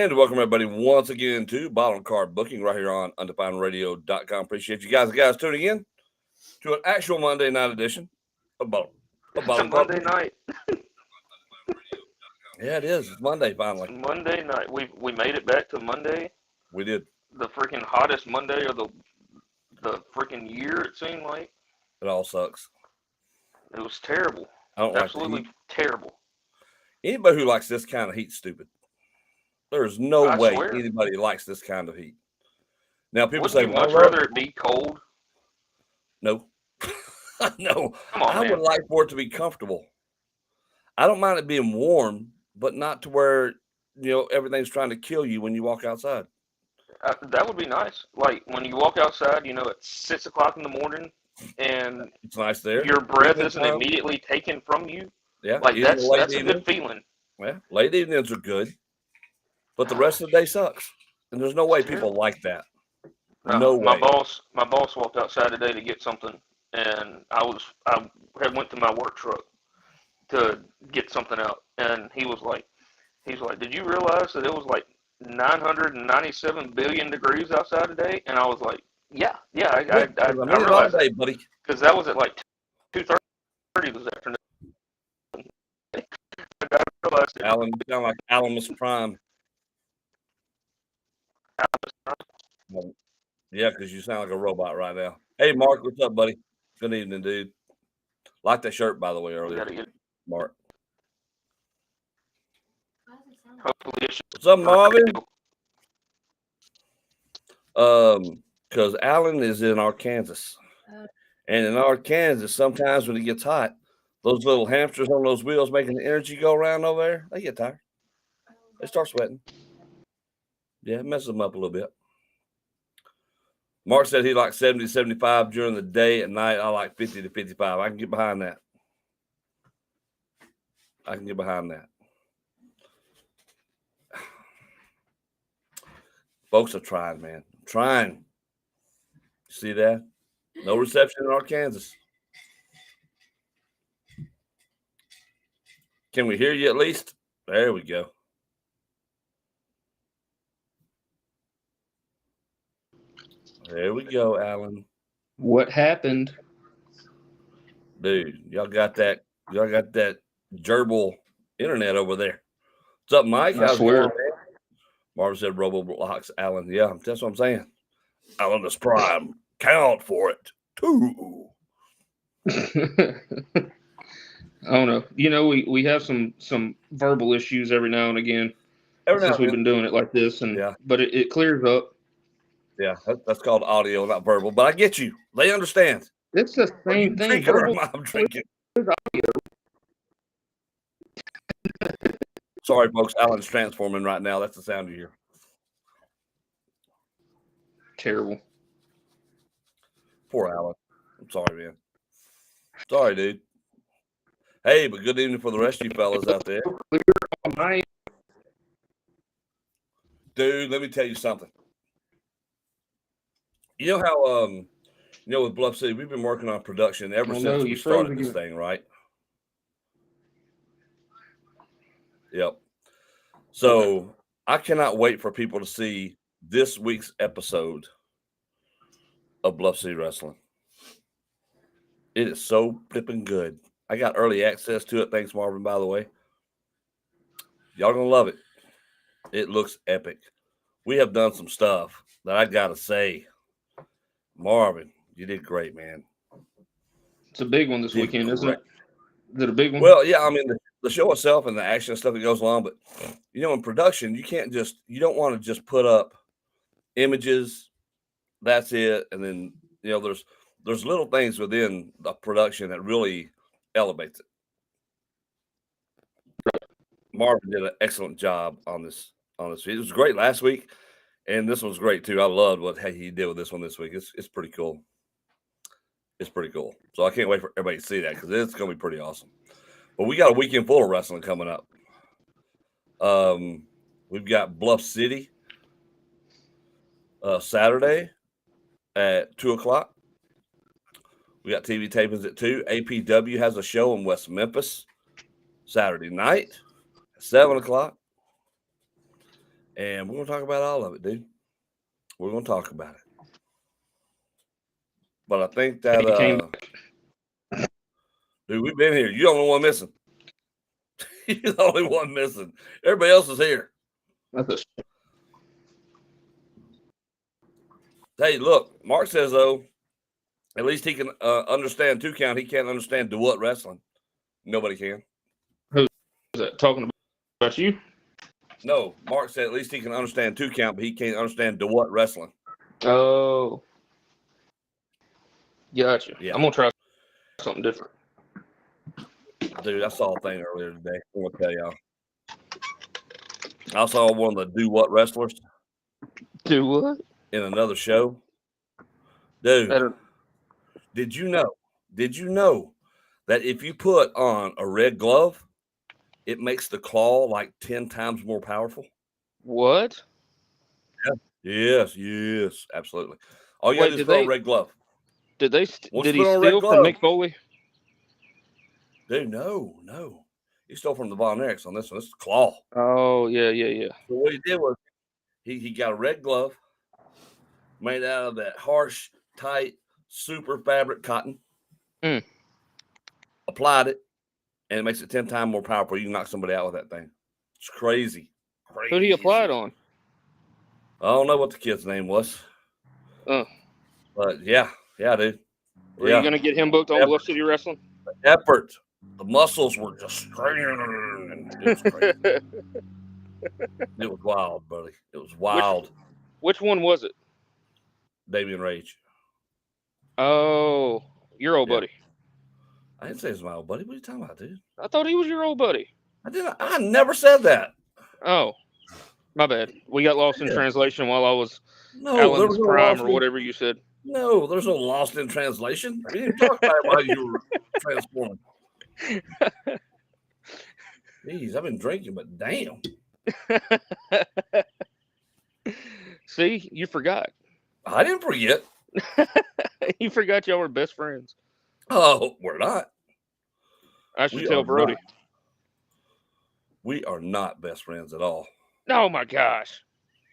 And welcome everybody once again to Bottom Card Booking right here on undefinedradio.com. Appreciate you guys tuning in to an actual Monday night edition of Bottom Card Monday Booking. night. Yeah, it is. It's Monday finally. It's Monday night. We made it back to Monday. We did. The freaking hottest Monday of the freaking year. It seemed like It all sucks. it was terrible. I don't Absolutely like the heat. terrible. Anybody who likes this kind of heat, stupid. There's no way anybody likes this kind of heat. Now people Wouldn't say, you much rather it be cold? No. No. Come on, I would like for it to be comfortable. I don't mind it being warm, but not to where, everything's trying to kill you when you walk outside. That would be nice. Like when you walk outside, at 6 o'clock in the morning, and it's nice there. Your breath isn't immediately taken from you. Yeah, like that's a good feeling. Yeah, late evenings are good, but the rest of the day sucks, and there's no way people like that. No way. My boss walked outside today to get something, and I had went to my work truck to get something out, and he was like, did you realize that it was like 997 billion degrees outside today? And I was like, yeah, I realized that, buddy, because that was at like 2:30 this afternoon. I realized Alan, you sound like Alamus Prime. Yeah, because you sound like a robot right now. Hey, Mark, what's up, buddy? Good evening, dude. Like that shirt, by the way, earlier. Mark. Hopefully what's up, Marvin? Because Alan is in Arkansas. And in Arkansas, sometimes when it gets hot, those little hamsters on those wheels making the energy go around over there, they get tired. They start sweating. Yeah, it messes them up a little bit. Mark said he likes 70 to 75 during the day. At night, I like 50 to 55. I can get behind that. Folks are trying, man. Trying. See that? No reception in Arkansas. Can we hear you at least? There we go. There we go, Alan. What happened? Dude, y'all got that gerbil internet over there. What's up, Mike? I swear. Marvin said Roblox, Alan. Yeah, that's what I'm saying. Alan is prime. Count for it. 2. I don't know. We have some verbal issues every now and again since we've been doing it like this, but it clears up. Yeah, that's called audio, not verbal. But I get you. They understand. It's the same thing. I'm drinking. Sorry, folks. Alan's transforming right now. That's the sound you hear. Terrible. Poor Alan. I'm sorry, man. Sorry, dude. Hey, but good evening for the rest of you fellas out there. Dude, let me tell you something. You know how, with Bluff City, we've been working on production ever since we started this thing, right? Yep. So I cannot wait for people to see this week's episode of Bluff City Wrestling. It is so flipping good. I got early access to it. Thanks, Marvin, by the way. Y'all gonna love it. It looks epic. We have done some stuff that I gotta say. Marvin, you did great, man. It's a big one this weekend, isn't it? Is it a big one? Well, yeah, I mean, the show itself and the action stuff that goes along, but, in production, you don't want to just put up images, that's it, and then, there's little things within the production that really elevates it. Marvin did an excellent job on this. It was great last week, and this one's great too. I loved what he did with this one this week. It's pretty cool. It's pretty cool. So I can't wait for everybody to see that because it's going to be pretty awesome. But we got a weekend full of wrestling coming up. We've got Bluff City Saturday at 2:00. We got TV tapings at 2. APW has a show in West Memphis Saturday night at 7:00. And we're going to talk about all of it, dude. We're going to talk about it. But I think that, dude, we've been here. You're the only one missing. You're the only one missing. Everybody else is here. Hey, look, Mark says, though, at least he can understand 2 count. He can't understand DeWitt wrestling. Nobody can. Who's that talking about you? No, Mark said at least he can understand 2 count, but he can't understand DeWitt wrestling. Oh. Gotcha. Yeah. I'm going to try something different. Dude, I saw a thing earlier today. I'm going to tell y'all. I saw one of the Do What wrestlers. Do what? In another show. Dude, did you know that if you put on a red glove, it makes the claw like 10 times more powerful? What? Yeah. Yes, absolutely. All you got to do is put on a red glove. Did he steal from Mick Foley? Dude, no. He stole from the Von Erichs on this one. This is the claw. Oh, yeah. So what he did was he got a red glove made out of that harsh, tight, super fabric cotton. Applied it, and it makes it 10 times more powerful. You can knock somebody out with that thing. It's crazy. Who did he apply it on? I don't know what the kid's name was. But yeah, dude. Were you going to get him booked on Bluff City Wrestling? The effort. The muscles were just straining. It was crazy. It was wild, buddy. It was wild. Which one was it? Damian Rage. Oh, your old buddy. I didn't say it was my old buddy. What are you talking about, dude? I thought he was your old buddy. I never said that. Oh, my bad. We got lost in translation while I was Alan's prime or whatever you said. No, there's no lost in translation. We didn't talk about it while you were transforming. Jeez, I've been drinking, but damn. See, you forgot. I didn't forget. You forgot y'all were best friends. Oh, we're not. I should tell Brody. We are not best friends at all. Oh, my gosh.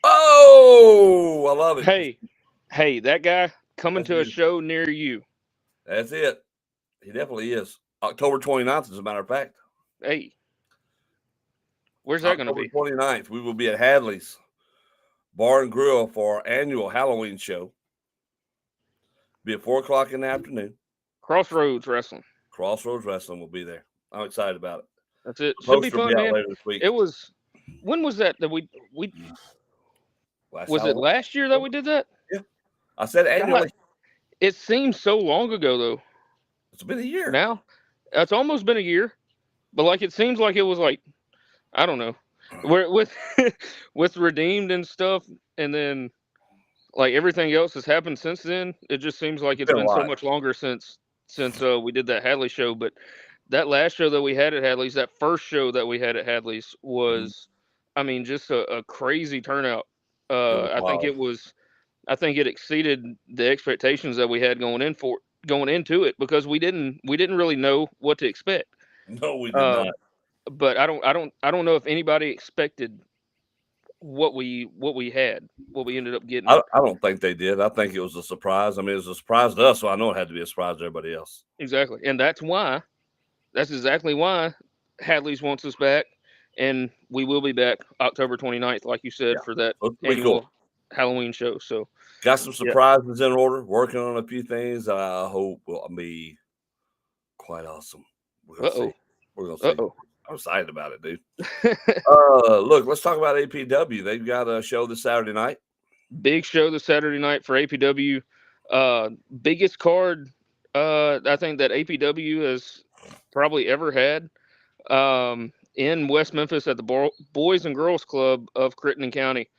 Oh, I love it. Hey, that guy coming to a show near you. That's it. He definitely is. October 29th, as a matter of fact. Hey. Where's that going to be? October 29th, we will be at Hadley's Bar and Grill for our annual Halloween show. Be at 4 o'clock in the afternoon. Crossroads Wrestling will be there. I'm excited about it. That's it. Should be fun, man. It was. When was that we? Was it last year that we did that? Yeah. I said annually. God, it seems so long ago, though. It's been a year now. It's almost been a year, but like it seems like it was like, I don't know, with Redeemed and stuff, and then like everything else has happened since then. It just seems like it's been so much longer since we did that Hadley show. But that last show that we had at Hadley's, that first show that we had at Hadley's was, I mean, just a crazy turnout. I think it exceeded the expectations that we had going into it, because we didn't really know what to expect. No, we did not. But I don't know if anybody expected what we ended up getting. I don't think they did. I think it was a surprise. I mean, it was a surprise to us, so I know it had to be a surprise to everybody else. Exactly, and that's exactly why Hadley's wants us back, and we will be back October 29th, like you said, for that annual Halloween show. So got some surprises in order. Working on a few things I hope will be quite awesome. We're gonna see. I'm excited about it, dude. Look, let's talk about APW. They've got a show this Saturday night. Big show this Saturday night for APW. Biggest card I think that APW has probably ever had in West Memphis at the Boys and Girls Club of Crittenden County.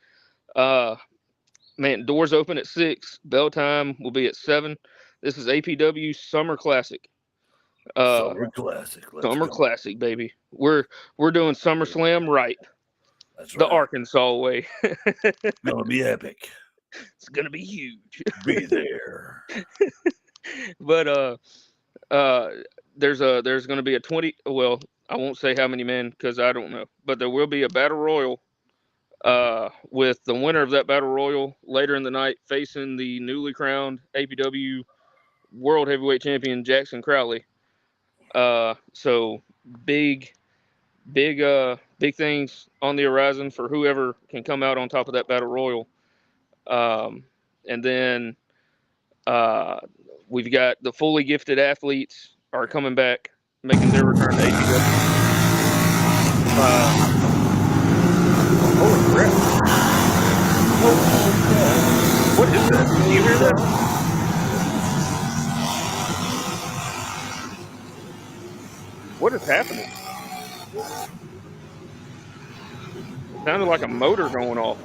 Man, doors open at 6. Bell time will be at 7. This is APW Summer Classic. Summer Classic. Summer Classic, baby. We're doing SummerSlam right. That's right. The Arkansas way. It's gonna be epic. It's gonna be huge. Be there. But there's gonna be a 20. Well, I won't say how many men because I don't know. But there will be a battle royal with the winner of that battle royal later in the night facing the newly crowned APW World Heavyweight Champion Jackson Crowley. So big, big things on the horizon for whoever can come out on top of that battle royal. And then we've got the fully gifted athletes are coming back, making their return to APW. Holy crap! What is that? Can you hear that? What is happening? It sounded like a motor going off.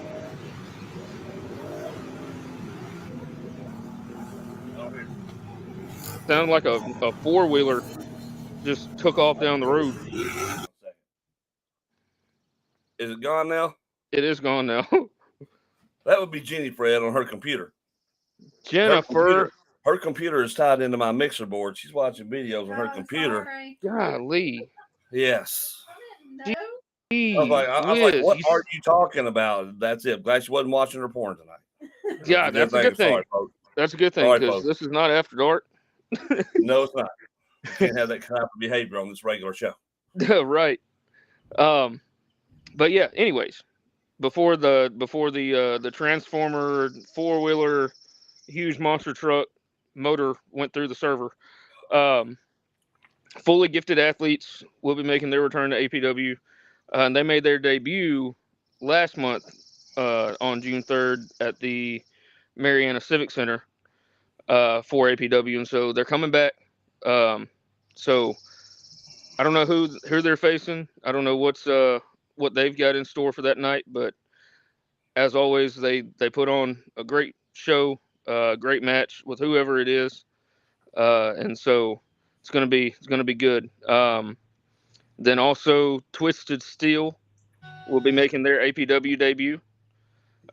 Sounded like a four-wheeler just took off down the road. Is it gone now? It is gone now. That would be Jenny Fred on her computer. Jennifer. Her computer is tied into my mixer board. She's watching videos on her computer. Sorry. Golly. Yes. I didn't know. I was like, what are you talking about? That's it. Glad she wasn't watching her porn tonight. Yeah, that's a good thing. Sorry, folks. That's a good thing because this is not after dark. No, it's not. You can't have that kind of behavior on this regular show. Right. But yeah, anyways, before the transformer four-wheeler huge monster truck motor went through the server, fully gifted athletes will be making their return to APW. And they made their debut last month on June 3rd at the Mariana Civic Center for APW, and so they're coming back. So I don't know who they're facing. I don't know what they've got in store for that night, but as always, they put on a great show, great match with whoever it is, and so it's gonna be good. Then also Twisted Steel will be making their APW debut,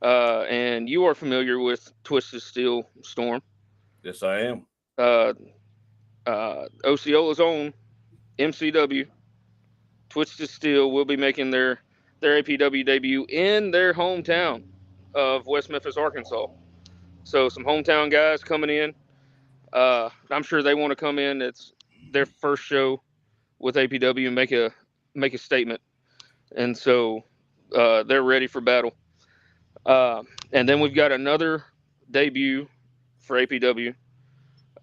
and you are familiar with Twisted Steel, Storm. Yes, I am. Osceola's own MCW, Twisted Steel, will be making their APW debut in their hometown of West Memphis, Arkansas. So some hometown guys coming in. I'm sure they want to come in. It's their first show with APW and make a statement, and so they're ready for battle. And then we've got another debut for APW.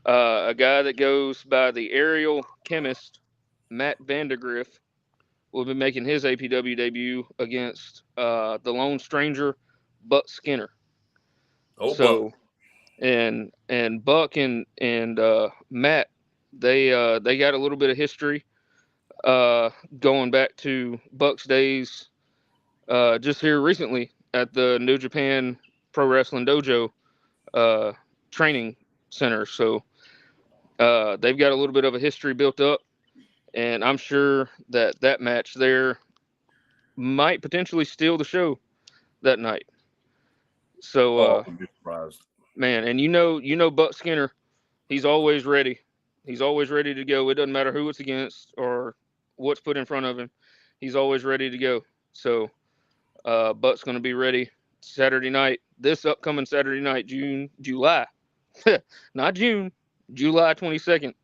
A guy that goes by the Aerial Chemist, Matt Vandergriff, will be making his APW debut against the Lone Stranger, Buck Skinner. Oh, so, Buck. And Buck and Matt, they got a little bit of history going back to Buck's days just here recently at the New Japan Pro Wrestling Dojo training center. So they've got a little bit of a history built up, and I'm sure that match there might potentially steal the show that night. So I'd be surprised. Man, and you know Buck Skinner, he's always ready. He's always ready to go. It doesn't matter who it's against or what's put in front of him. He's always ready to go. So Buck's going to be ready Saturday night, this upcoming Saturday night, July, not June, July 22nd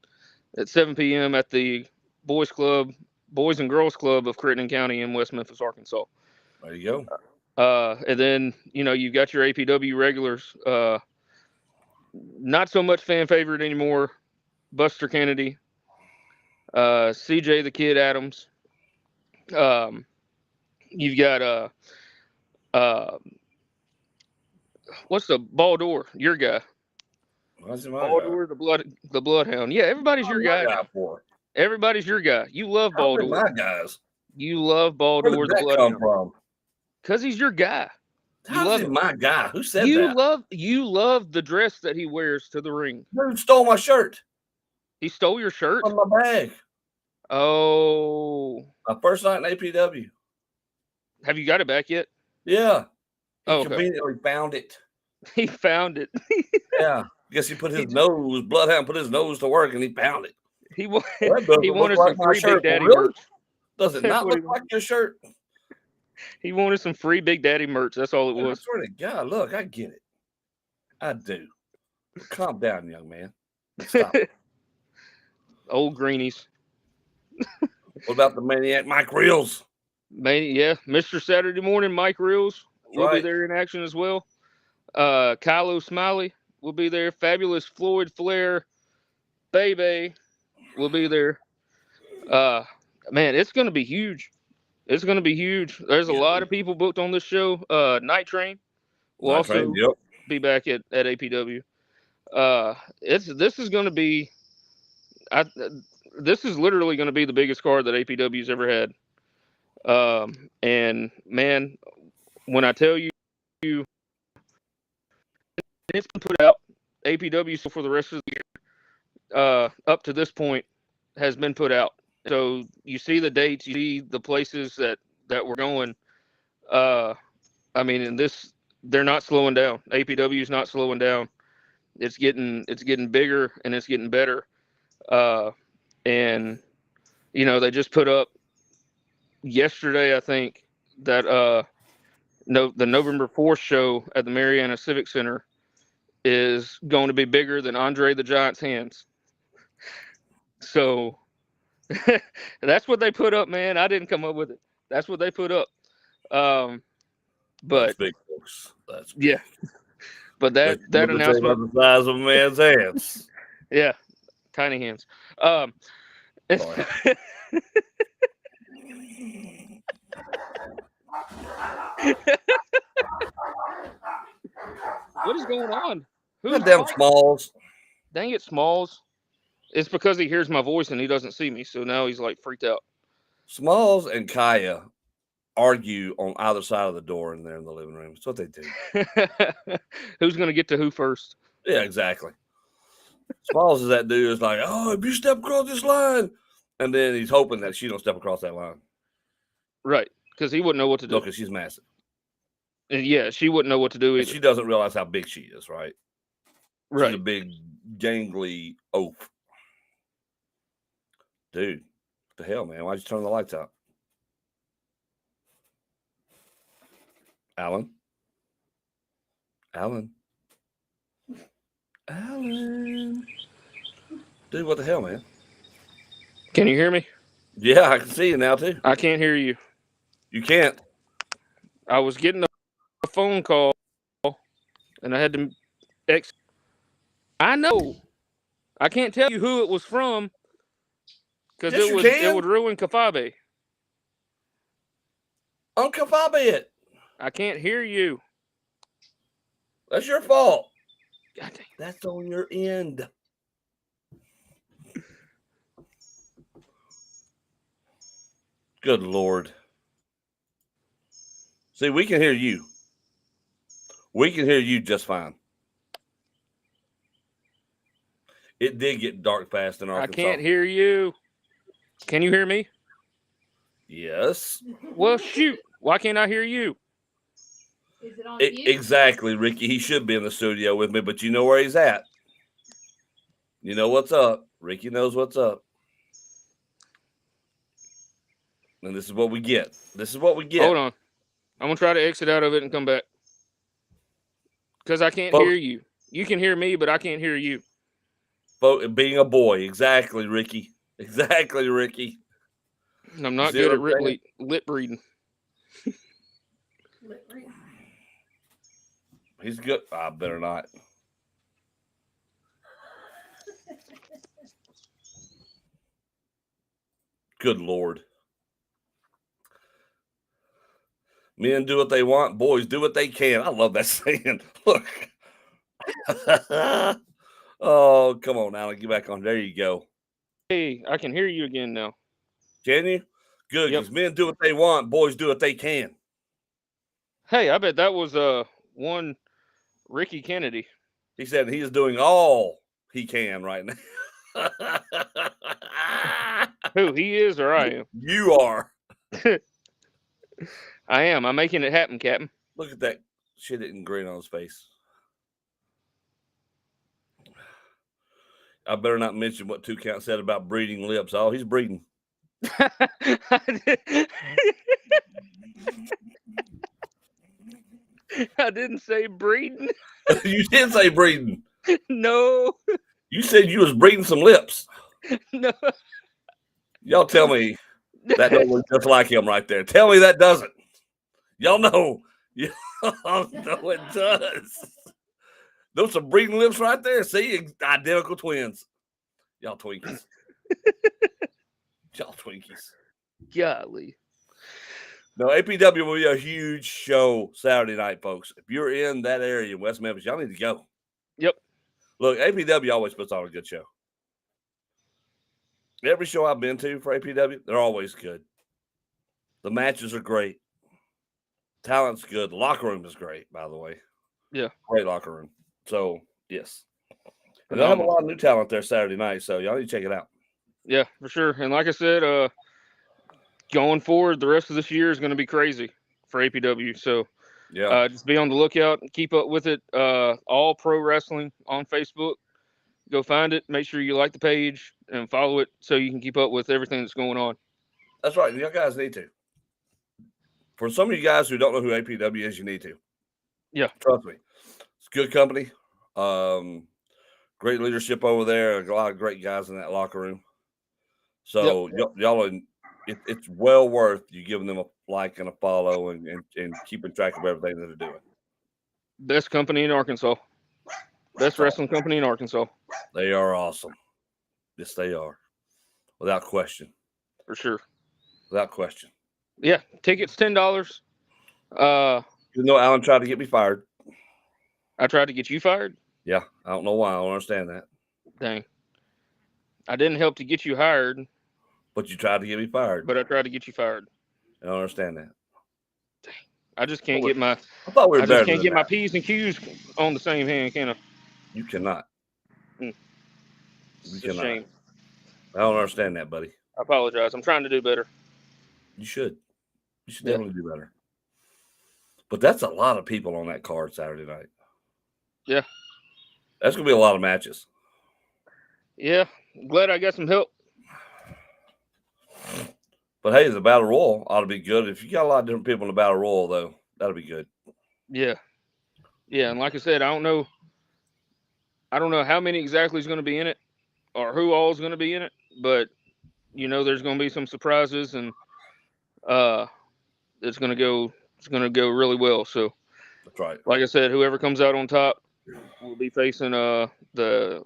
at 7 p.m. at the Boys and Girls Club of Crittenden County in West Memphis, Arkansas. There you go. And then, you've got your APW regulars. Not so much fan favorite anymore. Buster Kennedy, CJ the Kid Adams. You've got what's the Baldur, your guy? What's my Baldur, the Bloodhound. Yeah, everybody's your guy. Everybody's your guy. You love Baldur. My guys. You love Baldur the Bloodhound. From? Because he's your guy. How's he my guy? Who said that? You love the dress that he wears to the ring. Who stole my shirt? He stole your shirt? From my bag. Oh. My first night in APW. Have you got it back yet? Yeah. He okay. Conveniently found it. He found it. Yeah. I guess he put his Bloodhound put his nose to work and he found it. He wanted some free Big Daddy really? merch. Does it not look like your shirt? He wanted some free Big Daddy merch. That's all it And I was. swear to God, look, I get it. I do. But calm down, young man. Stop. Old greenies. What about the maniac Mike Reels? Yeah, Mr. Saturday Morning, Mike Reels That's will be right. there in action as well. Kylo Smiley will be there. Fabulous Floyd Flair, Bebe will be there. Man, it's going to be huge. It's going to be huge. There's a Yeah. lot of people booked on this show. Night Train will Night Train, also yep. be back at APW. This is going to be. This is literally going to be the biggest card that APW's ever had. And man, when I tell you, it's been put out. APW for the rest of the year, up to this point, has been put out. So you see the dates, you see the places that we're going. I mean, in this, they're not slowing down. APW is not slowing down. It's getting bigger and it's getting better. And they just put up yesterday, I think, that the November 4th show at the Mariana Civic Center is going to be bigger than Andre the Giant's hands. So that's what they put up, man. I didn't come up with it. That's what they put up. That's But big, folks. That's big. yeah, but that announcement, the size of a man's hands. yeah, tiny hands. Sorry. What is going on? Who's Goddamn fighting? Smalls. Dang it, Smalls. It's because he hears my voice and he doesn't see me, so now he's like freaked out. Smalls and Kaya argue on either side of the door in there in the living room. That's what they do. Who's going to get to who first? Yeah, exactly. Smalls is that dude is like, oh, if you step across this line, and then he's hoping that she don't step across that line. Right, because he wouldn't know what to do. No, because she's massive. And yeah, she wouldn't know what to do either. And she doesn't realize how big she is, right? Right. She's a big, gangly oaf. Dude, what the hell, man? Why'd you turn the lights out? Alan? Dude, what the hell, man? Can you hear me? Yeah, I can see you now, too. I can't hear you. You can't. I was getting a phone call, and I had to exit. I know. I can't tell you who it was from, because it would ruin Kafabe. Unkafabe it. I can't hear you. That's your fault. God dang. That's on your end. Good Lord. See, we can hear you. We can hear you just fine. It did get dark fast in Arkansas. I can't hear you. Can you hear me? Yes. Well, shoot. Why can't I hear you? Is it on mute? Exactly, Ricky. He should be in the studio with me, but you know where he's at. You know what's up. Ricky knows what's up. And this is what we get. Hold on. I'm going to try to exit out of it and come back. Because I can't hear you. You can hear me, but I can't hear you. Being a boy. Exactly, Ricky. Exactly, Ricky. I'm not good at lip reading. Lip reading. He's good. I better not. Good Lord. Men do what they want. Boys do what they can. I love that saying. Look. Oh, come on, Alan. Get back on. There you go. Hey, I can hear you again now. Can you? Good, because Yep. men do what they want. Boys do what they can. Hey, I bet that was one Ricky Kennedy. He said he is doing all he can right now. Who, he is or I am? You are. I am. I'm making it happen, Captain. Look at that shit-eating grin on his face. I better not mention what Two Count said about breeding lips. Oh, he's breeding. I didn't say breeding. You did say breeding. No. You said you was breeding some lips. No. Y'all tell me that don't look just like him right there. Tell me that doesn't. Y'all know. Y'all know it does. Those some breeding lips right there. See, identical twins. Y'all Twinkies. Y'all Twinkies. Golly. No, APW will be a huge show Saturday night, folks. If you're in that area in West Memphis, y'all need to go. Yep. Look, APW always puts on a good show. Every show I've been to for APW, they're always good. The matches are great. Talent's good. The locker room is great, by the way. Yeah. Great locker room. So, yes. And they'll have a lot of new talent there Saturday night, so y'all need to check it out. Yeah, for sure. And like I said, going forward, the rest of this year is going to be crazy for APW. So, Yeah. just be on the lookout and keep up with it. All Pro Wrestling on Facebook. Go find it. Make sure you like the page and follow it so you can keep up with everything that's going on. That's right. You guys need to. For some of you guys who don't know who APW is, you need to. Yeah. Trust me. It's good company. Great leadership over there. A lot of great guys in that locker room. So y'all, it's well worth you giving them a like and a follow and keeping track of everything that they're doing. Best company in Arkansas. Best wrestling company in Arkansas. They are awesome. Yes, they are. Without question. For sure. Without question. Yeah. Tickets $10. Even though Alan tried to get me fired. I tried to get you fired? Yeah. I don't know why. I don't understand that. Dang. I didn't help to get you hired. But you tried to get me fired. But I tried to get you fired. I don't understand that. Dang. I just can't get my my P's and Q's on the same hand, can I? You cannot. It's a shame. I don't understand that, buddy. I apologize. I'm trying to do better. You should. You should definitely do better. But that's a lot of people on that card Saturday night. Yeah. That's going to be a lot of matches. Yeah. I'm glad I got some help. But hey, the Battle Royal ought to be good. If you got a lot of different people in the Battle Royal, though, that'll be good. Yeah. Yeah, and like I said, I don't know how many exactly is going to be in it or who all is going to be in it, but there's going to be some surprises, and it's going to go really well. So that's right. Like I said, whoever comes out on top will be facing the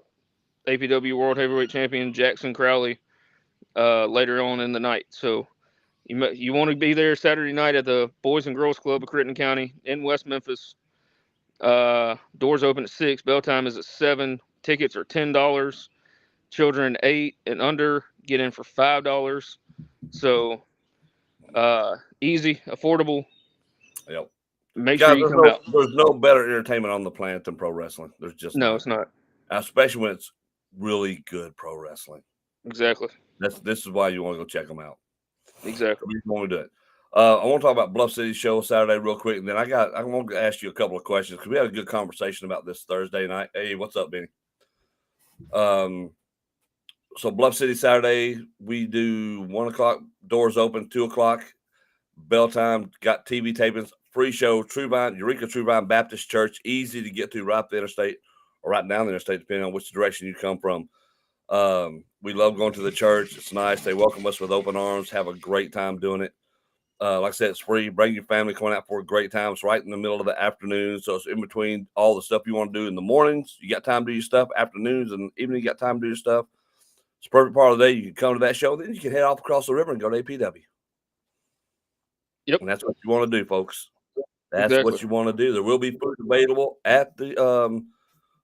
APW World Heavyweight Champion Jackson Crowley later on in the night. So you want to be there Saturday night at the Boys and Girls Club of Crittenden County in West Memphis. Doors open at 6. Bell time is at 7. Tickets are $10. Children 8 and under get in for $5. So easy, affordable. Yep. Make sure you come out. There's no better entertainment on the planet than pro wrestling. There's just no, it's not. Especially when it's really good pro wrestling. Exactly. This is why you want to go check them out. Exactly. You want to do it. I want to talk about Bluff City show Saturday real quick, and then I want to ask you a couple of questions because we had a good conversation about this Thursday night. Hey, what's up, Benny? So Bluff City Saturday, we do 1 o'clock, doors open, 2 o'clock, bell time, got TV tapings, free show, Eureka Truvine Baptist Church, easy to get to right up the interstate or right down the interstate, depending on which direction you come from. We love going to the church. It's nice. They welcome us with open arms, have a great time doing it. Like I said, it's free. Bring your family, coming out for a great time. It's right in the middle of the afternoon. So it's in between all the stuff you want to do in the mornings. You got time to do your stuff. Afternoons and evening, you got time to do your stuff. It's a perfect part of the day. You can come to that show. Then you can head off across the river and go to APW. Yep. And that's what you want to do, folks. That's what you want to do. There will be food available at the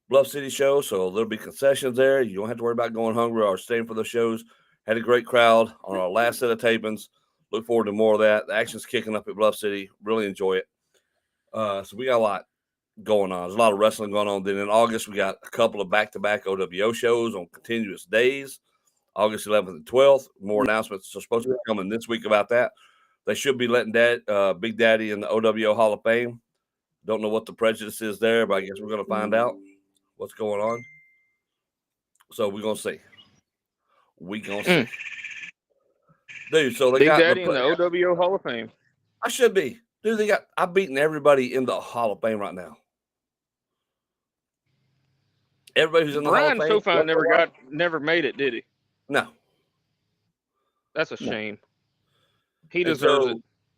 Bluff City show. So there'll be concessions there. You don't have to worry about going hungry or staying for the shows. Had a great crowd on our last set of tapings. Look forward to more of that. The action's kicking up at Bluff City. Really enjoy it. So we got a lot going on. There's a lot of wrestling going on. Then in August, we got a couple of back-to-back OWO shows on continuous days. August 11th and 12th. More announcements are supposed to be coming this week about that. They should be letting Big Daddy in the OWO Hall of Fame. Don't know what the prejudice is there, but I guess we're going to find out what's going on. So we're going to see. We're going to see. Dude, so they Big got Daddy in the OWO Hall of Fame. I should be. Dude, I've beaten everybody in the Hall of Fame right now. Everybody who's in the Hall of Brian Fame. SoFi never made it, did he? No. That's a No. shame. He deserves it.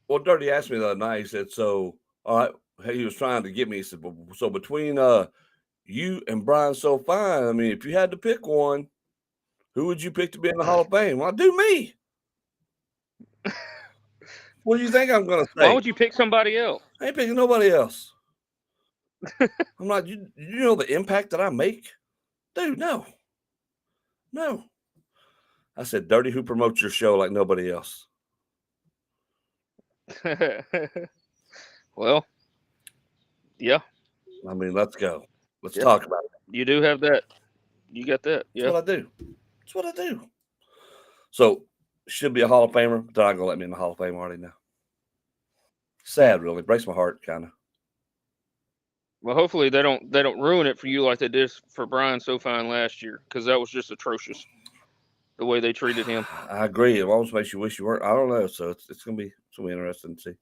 Well, Dirty asked me the other night. He said, "So, all right." He was trying to get me. He said, "So between you and Brian SoFi, I mean, if you had to pick one, who would you pick to be in the Hall of Fame?" Well, do me. What do you think I'm going to say? Why would you pick somebody else? I ain't picking nobody else. I'm not. You know the impact that I make, dude. No. I said, Dirty, who promotes your show like nobody else? Well, yeah. I mean, let's go. Let's talk about it. You do have that. You got that. Yeah. That's what I do. So, should be a Hall of Famer. They're not gonna let me in the Hall of Fame already now. Sad, really. Breaks my heart, kind of. Well, hopefully they don't ruin it for you like they did for Brian SoFi last year, because that was just atrocious the way they treated him. I agree. It almost makes you wish you weren't. I don't know. So it's gonna be interesting to see.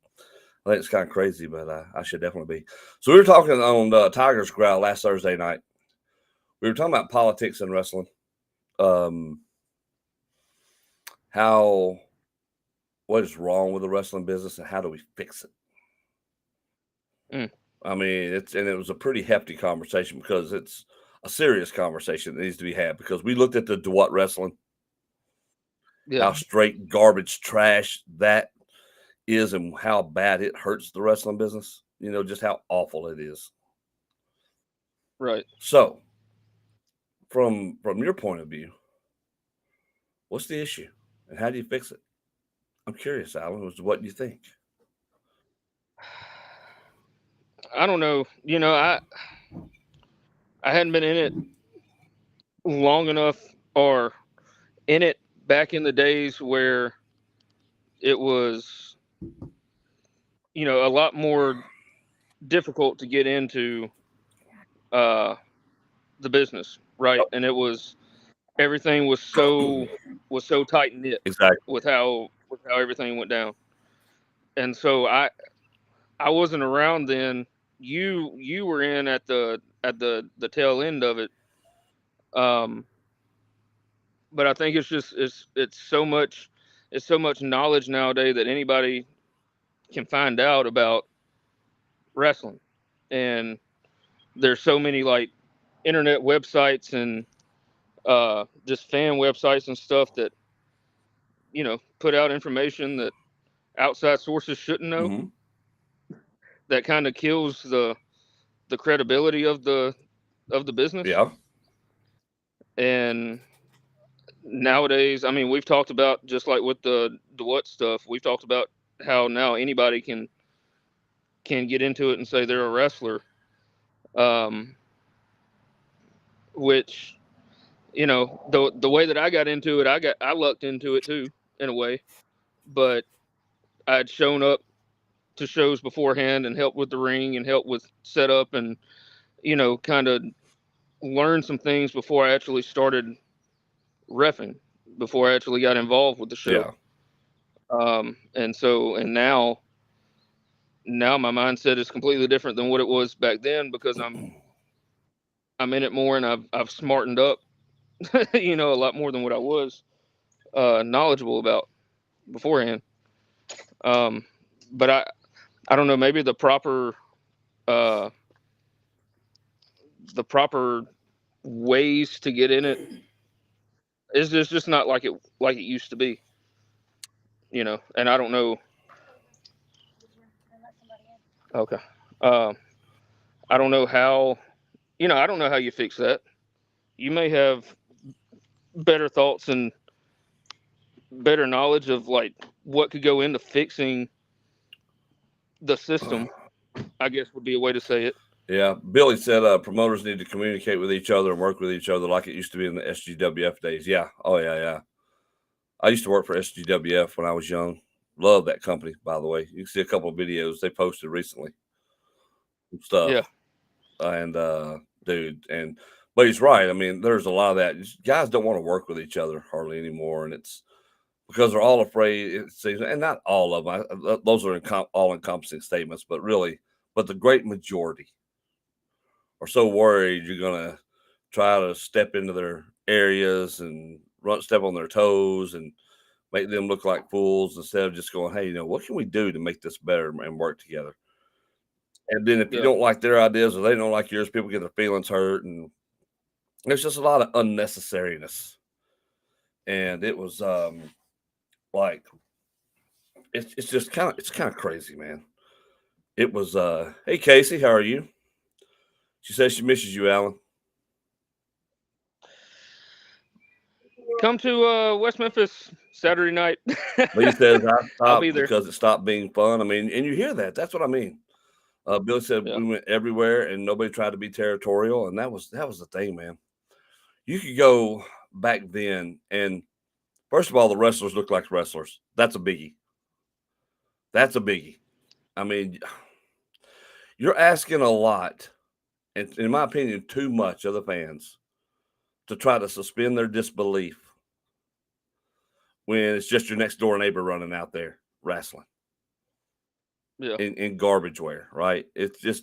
I think it's kind of crazy, but I should definitely be. So we were talking on Tiger's Growl last Thursday night. We were talking about politics and wrestling. What is wrong with the wrestling business and how do we fix it? I mean, it was a pretty hefty conversation because it's a serious conversation that needs to be had, because we looked at the DeWatt wrestling, how straight garbage trash that is and how bad it hurts the wrestling business. You know, just how awful it is. Right. So, from your point of view, what's the issue and how do you fix it? I'm curious, Alan, as to what you think. I don't know. You know, I hadn't been in it long enough, or in it back in the days where it was, you know, a lot more difficult to get into the business, right? And it was, everything was so tight knit, Exactly. with how everything went down. And so I wasn't around then. You were in at the tail end of it. But I think it's just it's so much knowledge nowadays that anybody can find out about wrestling, and there's so many like internet websites and just fan websites and stuff that, you know, put out information that outside sources shouldn't know. Mm-hmm. That kind of kills the credibility of the business. Yeah. And nowadays, I mean, we've talked about, just like with the what stuff, we've talked about how now anybody can get into it and say they're a wrestler, which, you know, the way that I got into it, I lucked into it too, in a way, but I'd shown up to shows beforehand and helped with the ring and helped with setup, and, you know, kind of learned some things before I actually started reffing, before I actually got involved with the show. Yeah. And so, and now my mindset is completely different than what it was back then, because I'm in it more, and I've smartened up, you know, a lot more than what I was knowledgeable about beforehand. But I don't know, maybe the proper ways to get in it is just not like it used to be, you know. And I don't know. Okay. I don't know how, you know, I don't know how you fix that. You may have better thoughts and better knowledge of like what could go into fixing the system, I guess would be a way to say it. Yeah. Billy said promoters need to communicate with each other and work with each other like it used to be in the SGWF days. Yeah. Oh, yeah. I used to work for SGWF when I was young. Love that company, by the way. You can see a couple of videos they posted recently. Stuff. Yeah. And dude, but he's right. I mean, there's a lot of that. Guys don't want to work with each other hardly anymore, and it's because they're all afraid. It seems, and not all of them. Those are all-encompassing statements, but the great majority are so worried you're gonna try to step into their areas and step on their toes and make them look like fools instead of just going, hey, what can we do to make this better and work together? And then if you don't like their ideas or they don't like yours, people get their feelings hurt, and there's just a lot of unnecessariness. And it was like it's just kind of crazy, man. It was hey Casey, how are you? She says she misses you, Alan. Come to West Memphis Saturday night. Lee says I I'll stopped be there. because it stopped being fun. I mean, and you hear that. That's what I mean. Billy said we went everywhere and nobody tried to be territorial, and that was the thing, man. You could go back then, and first of all, the wrestlers looked like wrestlers. That's a biggie. That's a biggie. I mean, you're asking a lot, and in my opinion, too much of the fans to try to suspend their disbelief when it's just your next door neighbor running out there wrestling. Yeah. In garbage wear, right? It's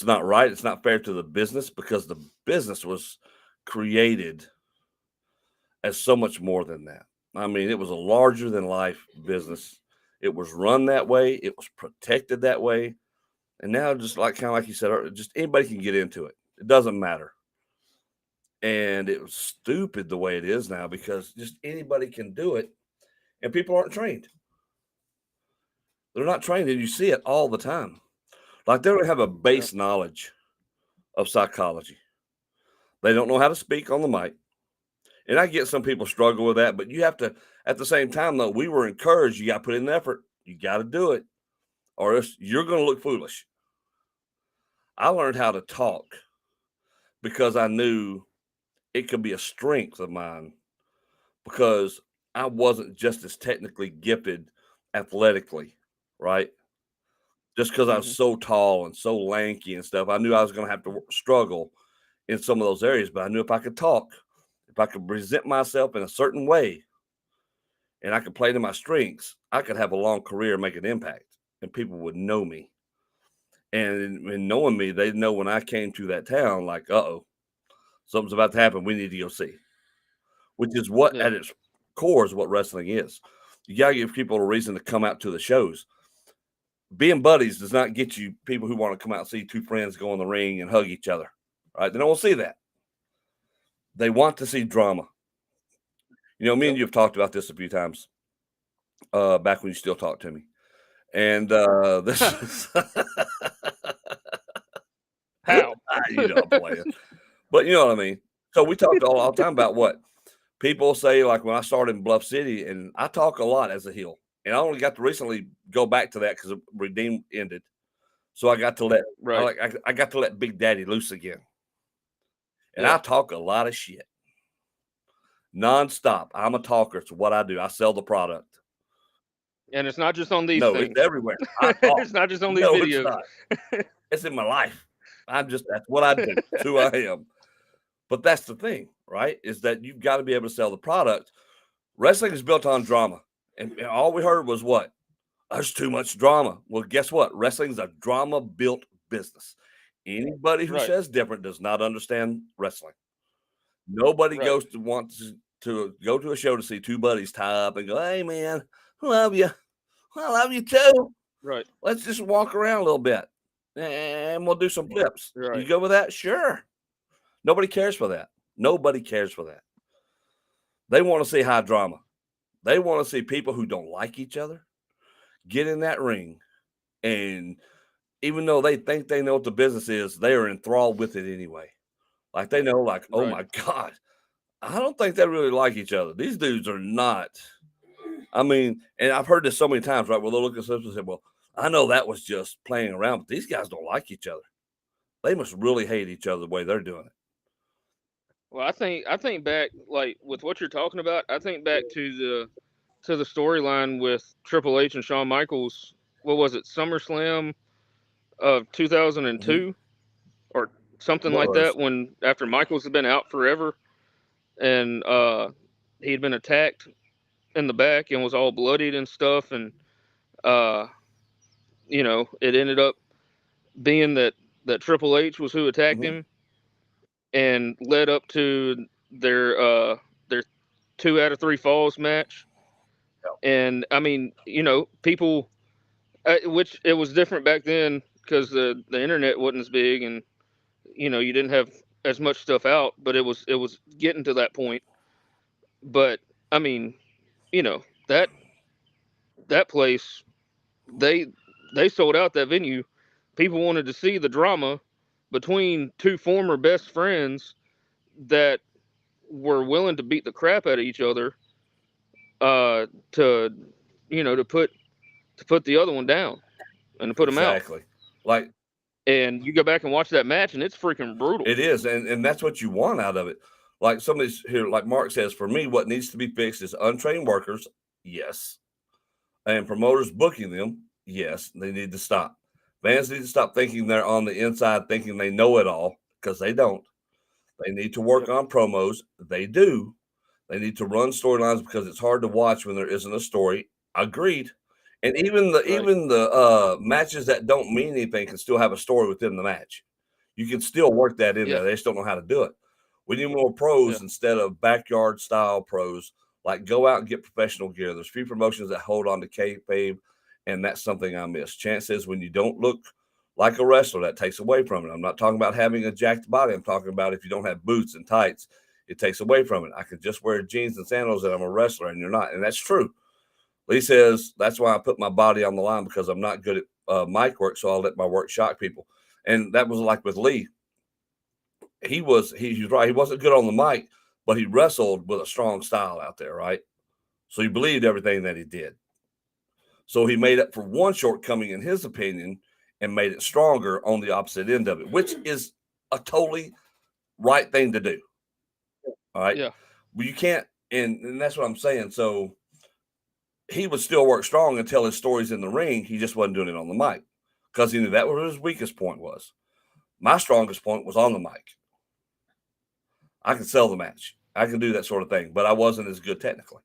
not right. It's not fair to the business because the business was created as so much more than that. I mean, it was a larger than life business. It was run that way. It was protected that way. And now, just like you said, just anybody can get into it. It doesn't matter. And it was stupid the way it is now because just anybody can do it, and people aren't trained. They're not trained, and you see it all the time. Like they don't have a base knowledge of psychology. They don't know how to speak on the mic. And I get some people struggle with that, but you have to, at the same time, though, we were encouraged. You got to put in the effort. You got to do it, or else you're going to look foolish. I learned how to talk because I knew it could be a strength of mine because I wasn't just as technically gifted athletically, right? Just because I was so tall and so lanky and stuff, I knew I was going to have to struggle in some of those areas. But I knew if I could talk, if I could present myself in a certain way, and I could play to my strengths, I could have a long career and make an impact, and people would know me. And in knowing me, they'd know when I came to that town, like, uh-oh, something's about to happen. We need to go see. Which is what, at its core, is what wrestling is. You got to give people a reason to come out to the shows. Being buddies does not get you people who want to come out and see two friends go in the ring and hug each other, right? They don't want to see that. They want to see drama. Me and you have talked about this a few times back when you still talk to me. And this is how I'm playing. But you know what I mean? So we talked all the time about what people say, like when I started in Bluff City, and I talk a lot as a heel. And I only got to recently go back to that because Redeem ended. So I got to let I got to let Big Daddy loose again. And I talk a lot of shit. Nonstop. I'm a talker. It's what I do. I sell the product. And it's not just on these things. things. It's everywhere. It's not just on these videos. It's in my life. That's what I do. It's who I am. But that's the thing, right? Is that you've got to be able to sell the product. Wrestling is built on drama. And all we heard was what? There's too much drama. Well, guess what? Wrestling's a drama-built business. Anybody who says different does not understand wrestling. Nobody goes to want to go to a show to see two buddies tie up and go, hey, man, I love you. I love you too. Right. Let's just walk around a little bit and we'll do some flips. Right. You go with that? Sure. Nobody cares for that. Nobody cares for that. They want to see high drama. They want to see people who don't like each other get in that ring. And even though they think they know what the business is, they are enthralled with it anyway. Like they know, like, oh my God, I don't think they really like each other. These dudes are not. I mean, and I've heard this so many times, right? Well, they'll look at us and say, well, I know that was just playing around, but these guys don't like each other. They must really hate each other the way they're doing it. Well, I think back, like with what you're talking about, I think back to the storyline with Triple H and Shawn Michaels. What was it, SummerSlam of 2002 or something like that? When after Michaels had been out forever and he had been attacked in the back and was all bloodied and stuff, and it ended up being that Triple H was who attacked Mhm. him, and led up to their 2 out of 3 falls match. And I mean, people, which it was different back then because the internet wasn't as big, and you didn't have as much stuff out, but it was getting to that point. But I mean, you know that that place, they they sold out that venue. People wanted to see the drama between 2 former best friends that were willing to beat the crap out of each other, to put the other one down and to put him out. Exactly. Like And you go back and watch that match, and it's freaking brutal. it is, and that's what you want out of it. Like somebody's here, like Mark says, for me, what needs to be fixed is untrained workers, yes, and promoters booking them, yes, they need to stop. Fans need to stop thinking they're on the inside, thinking they know it all, because they don't. They need to work on promos. They do. They need to run storylines because it's hard to watch when there isn't a story. Agreed. And even the matches that don't mean anything can still have a story within the match. You can still work that in there. They just don't know how to do it. We need more pros instead of backyard style pros. Like go out and get professional gear. There's few promotions that hold on to kayfabe, and that's something I miss. Chance says when you don't look like a wrestler, that takes away from it. I'm not talking about having a jacked body. I'm talking about if you don't have boots and tights, it takes away from it. I could just wear jeans and sandals and I'm a wrestler, and you're not. And that's true. Lee says, that's why I put my body on the line, because I'm not good at mic work, so I'll let my work shock people. And that was like with Lee. He's right. He wasn't good on the mic, but he wrestled with a strong style out there, right? So he believed everything that he did. So he made up for one shortcoming, in his opinion, and made it stronger on the opposite end of it, which is a totally right thing to do. All right. Yeah. But you can't, and that's what I'm saying. So he would still work strong and tell his stories in the ring. He just wasn't doing it on the mic because he knew that was his weakest point was. My strongest point was on the mic. I can sell the match. I can do that sort of thing, but I wasn't as good technically.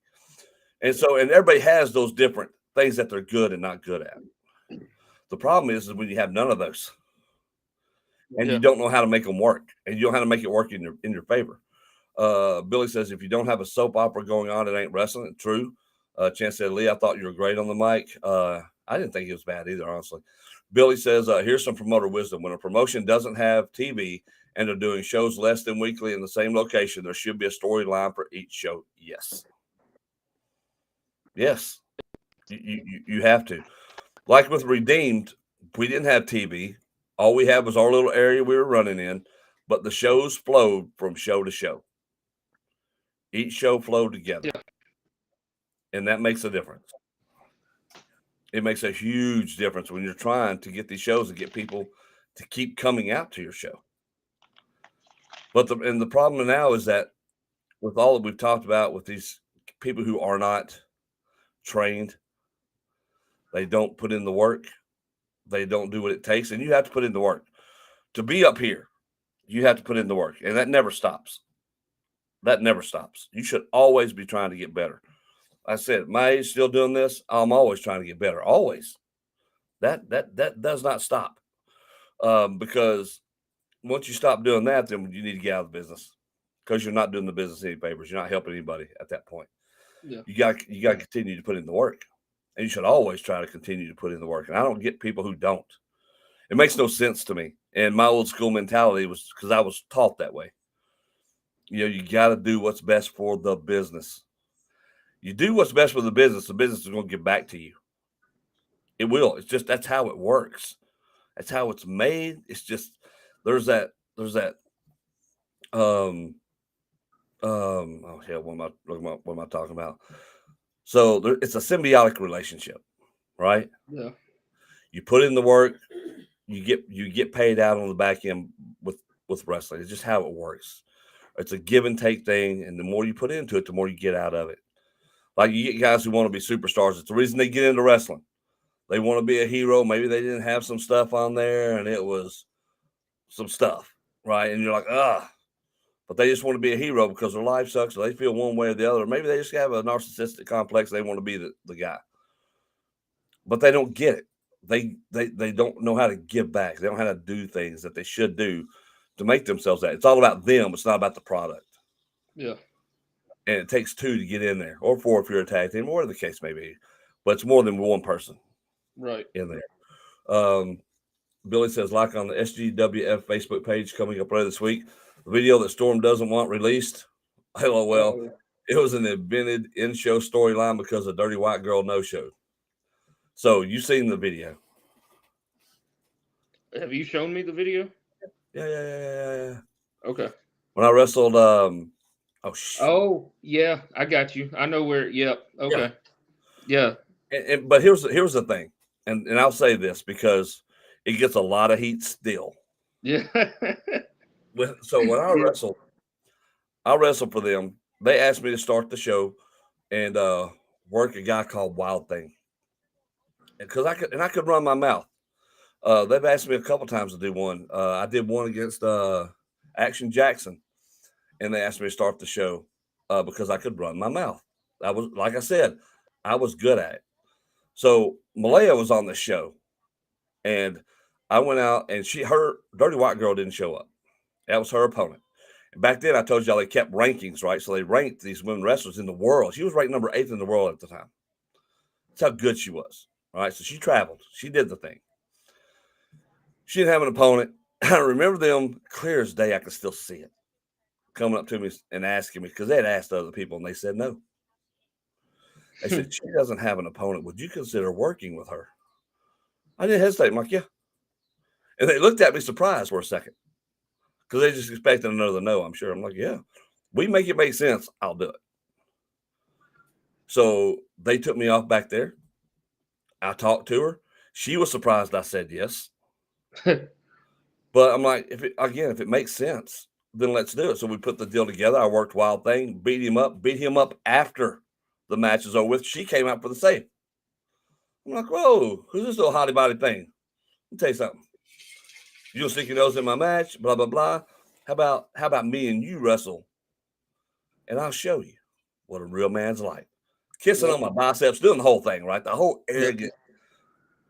And so, and everybody has those different things that they're good and not good at. The problem is when you have none of those, and you don't know how to make them work, and you don't know how to make it work in your favor. Billy says if you don't have a soap opera going on, it ain't wrestling. True. Chance said, Lee, I thought you were great on the mic. I didn't think he was bad either, honestly. Billy says, here's some promoter wisdom. When a promotion doesn't have TV and they're doing shows less than weekly in the same location, there should be a storyline for each show. Yes. Yes. You have to. Like with Redeemed, we didn't have TV. All we had was our little area we were running in, but the shows flowed from show to show. Each show flowed together. Yeah. And that makes a difference. It makes a huge difference when you're trying to get these shows and get people to keep coming out to your show. But the problem now is that with all that we've talked about with these people who are not trained, they don't put in the work. They don't do what it takes, and you have to put in the work. To be up here, you have to put in the work, and that never stops. That never stops. You should always be trying to get better. I said, my age still doing this. I'm always trying to get better. Always. That does not stop. Because once you stop doing that, then you need to get out of the business because you're not doing the business any favors. You're not helping anybody at that point. Yeah. You got to continue to put in the work, and you should always try to continue to put in the work. And I don't get people who don't. It makes no sense to me. And my old school mentality was because I was taught that way. You got to do what's best for the business. You do what's best for the business is going to give back to you. It will. It's just that's how it works. That's how it's made. It's just there's that oh hell, what am I talking about? So it's a symbiotic relationship, right? Yeah. You put in the work, you get paid out on the back end with wrestling. It's just how it works. It's a give and take thing, and the more you put into it, the more you get out of it. Like you get guys who want to be superstars. It's the reason they get into wrestling. They want to be a hero. Maybe they didn't have some stuff on there, and it was some stuff, right? And you're like, but but they just want to be a hero because their life sucks, or they feel one way or the other. Or maybe they just have a narcissistic complex. They want to be the guy, but they don't get it. They don't know how to give back. They don't know how to do things that they should do to make themselves that. It's all about them. It's not about the product. Yeah. And it takes two to get in there, or four if you're a tag team, or whatever the case may be. But it's more than one person Right. in there. Billy says, like on the SGWF Facebook page coming up later this week, the video that Storm doesn't want released. LOL. It was an invented in-show storyline because a dirty white girl no-showed. So you've seen the video. Have you shown me the video? Yeah. Okay. When I wrestled, Oh, yeah, I got you. I know where. Yep. Okay. Yeah. But here's the thing, and I'll say this because it gets a lot of heat still. Yeah. So when I wrestled for them. They asked me to start the show and work a guy called Wild Thing, because I could run my mouth. They've asked me a couple times to do one. I did one against Action Jackson, and they asked me to start the show because I could run my mouth. I was, like I said, I was good at it. So Malaya was on the show, and I went out, and her dirty white girl didn't show up. That was her opponent. And back then, I told y'all they kept rankings, right? So they ranked these women wrestlers in the world. She was ranked number 8 in the world at the time. That's how good she was. All right. So she traveled. She did the thing. She didn't have an opponent. I remember them clear as day. I could still see it coming up to me and asking me, because they had asked other people and they said no. They said, she doesn't have an opponent. Would you consider working with her? I didn't hesitate. I'm like, yeah. And they looked at me surprised for a second because they just expected another no, I'm sure. I'm like, yeah, we make it make sense. I'll do it. So they took me off back there. I talked to her. She was surprised I said yes. But I'm like, if it makes sense, then let's do it. So we put the deal together. I worked Wild Thing, beat him up after the match is over with. She came out for the save. I'm like, whoa, who's this little hottie body thing? Let me tell you something. You don't stick your nose in my match, blah, blah, blah. How about me and you wrestle? And I'll show you what a real man's like. Kissing on my biceps, doing the whole thing, right? The whole arrogant.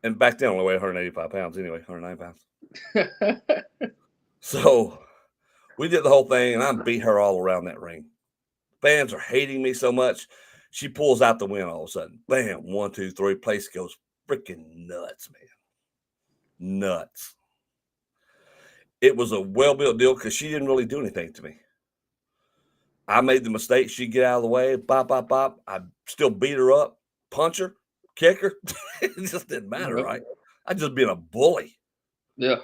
And back then, I only weighed 185 pounds anyway, 109 pounds. So we did the whole thing, and I beat her all around that ring. Fans are hating me so much. She pulls out the win all of a sudden. Bam, 1, 2, 3. Place goes freaking nuts, man. Nuts. It was a well-built deal because she didn't really do anything to me. I made the mistake. She'd get out of the way. Bop, bop, bop. I still beat her up, punch her, kick her. It just didn't matter, right? I just being a bully. Yeah.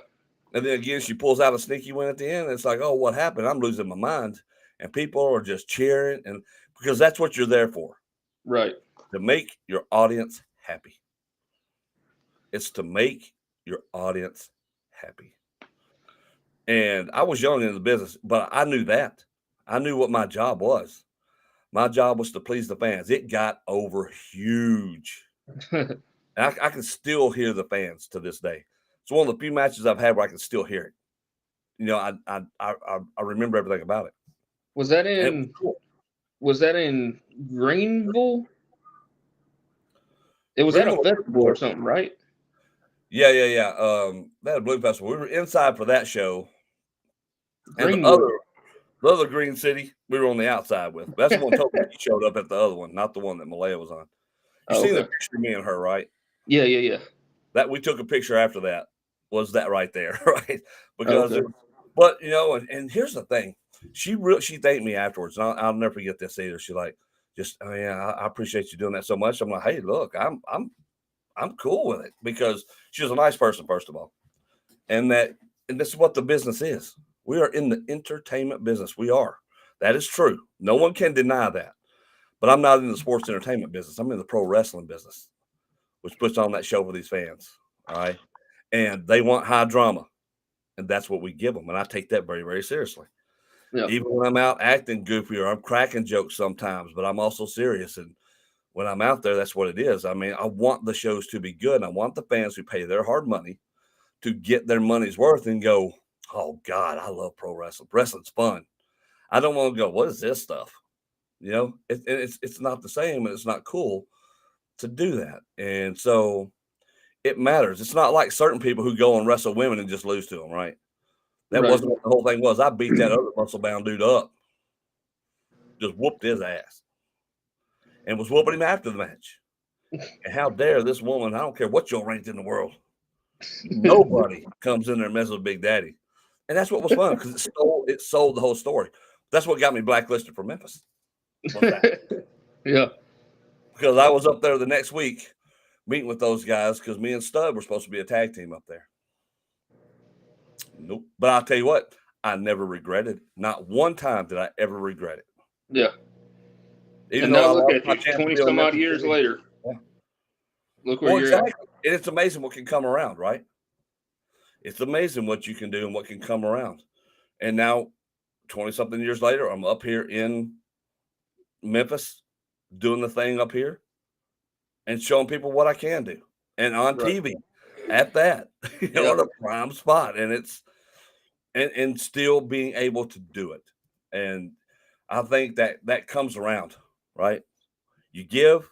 And then again, she pulls out a sneaky win at the end. And it's like, oh, what happened? I'm losing my mind. And people are just cheering. And because that's what you're there for. Right. To make your audience happy. It's to make your audience happy. And I was young in the business, but I knew that. I knew what my job was. My job was to please the fans. It got over huge. And I can still hear the fans to this day. It's one of the few matches I've had where I can still hear it. You know, I remember everything about it. Was that in Greenville? It was at a festival or something, right? Yeah. They had a Blue Festival. We were inside for that show. And the other Green City, we were on the outside with. That's the one totally showed up at the other one, not the one that Malaya was on. You seen the picture of me and her, right? Yeah. That we took a picture after that. Was that right there, right? Because, but you know, and here's the thing, she thanked me afterwards. And I'll never forget this either. She like, oh yeah, I appreciate you doing that so much. I'm like, hey, look, I'm cool with it because she was a nice person, first of all, and this is what the business is. We are in the entertainment business. We are. That is true. No one can deny that. But I'm not in the sports entertainment business. I'm in the pro wrestling business, which puts on that show for these fans. All right. And they want high drama. And that's what we give them. And I take that very, very seriously. Yep. Even when I'm out acting goofy or I'm cracking jokes sometimes, but I'm also serious. And when I'm out there, that's what it is. I mean, I want the shows to be good. And I want the fans who pay their hard money to get their money's worth and go, oh, God, I love pro wrestling. Wrestling's fun. I don't want to go, what is this stuff? You know, it's not the same, and it's not cool to do that. And so it matters. It's not like certain people who go and wrestle women and just lose to them, right? That Right. wasn't what the whole thing was. I beat that other muscle bound dude up, just whooped his ass, and was whooping him after the match. And how dare this woman? I don't care what you're ranked in the world. Nobody comes in there and messes with Big Daddy, and that's what was fun because it sold the whole story. That's what got me blacklisted for Memphis. Yeah. Because I was up there the next week meeting with those guys because me and Stud were supposed to be a tag team up there. Nope. But I'll tell you what, I never regretted. Not one time did I ever regret it. Yeah. Even And though now I look lost at my you, chance to 20 be on some odd Memphis years TV. later. Yeah. Look where you're exactly. And it's amazing what can come around, right? It's amazing what you can do and what can come around. And now, 20-something years later, I'm up here in Memphis doing the thing up here and showing people what I can do. And on TV at that, you know, in a prime spot. And it's and still being able to do it. And I think that comes around, right? You give,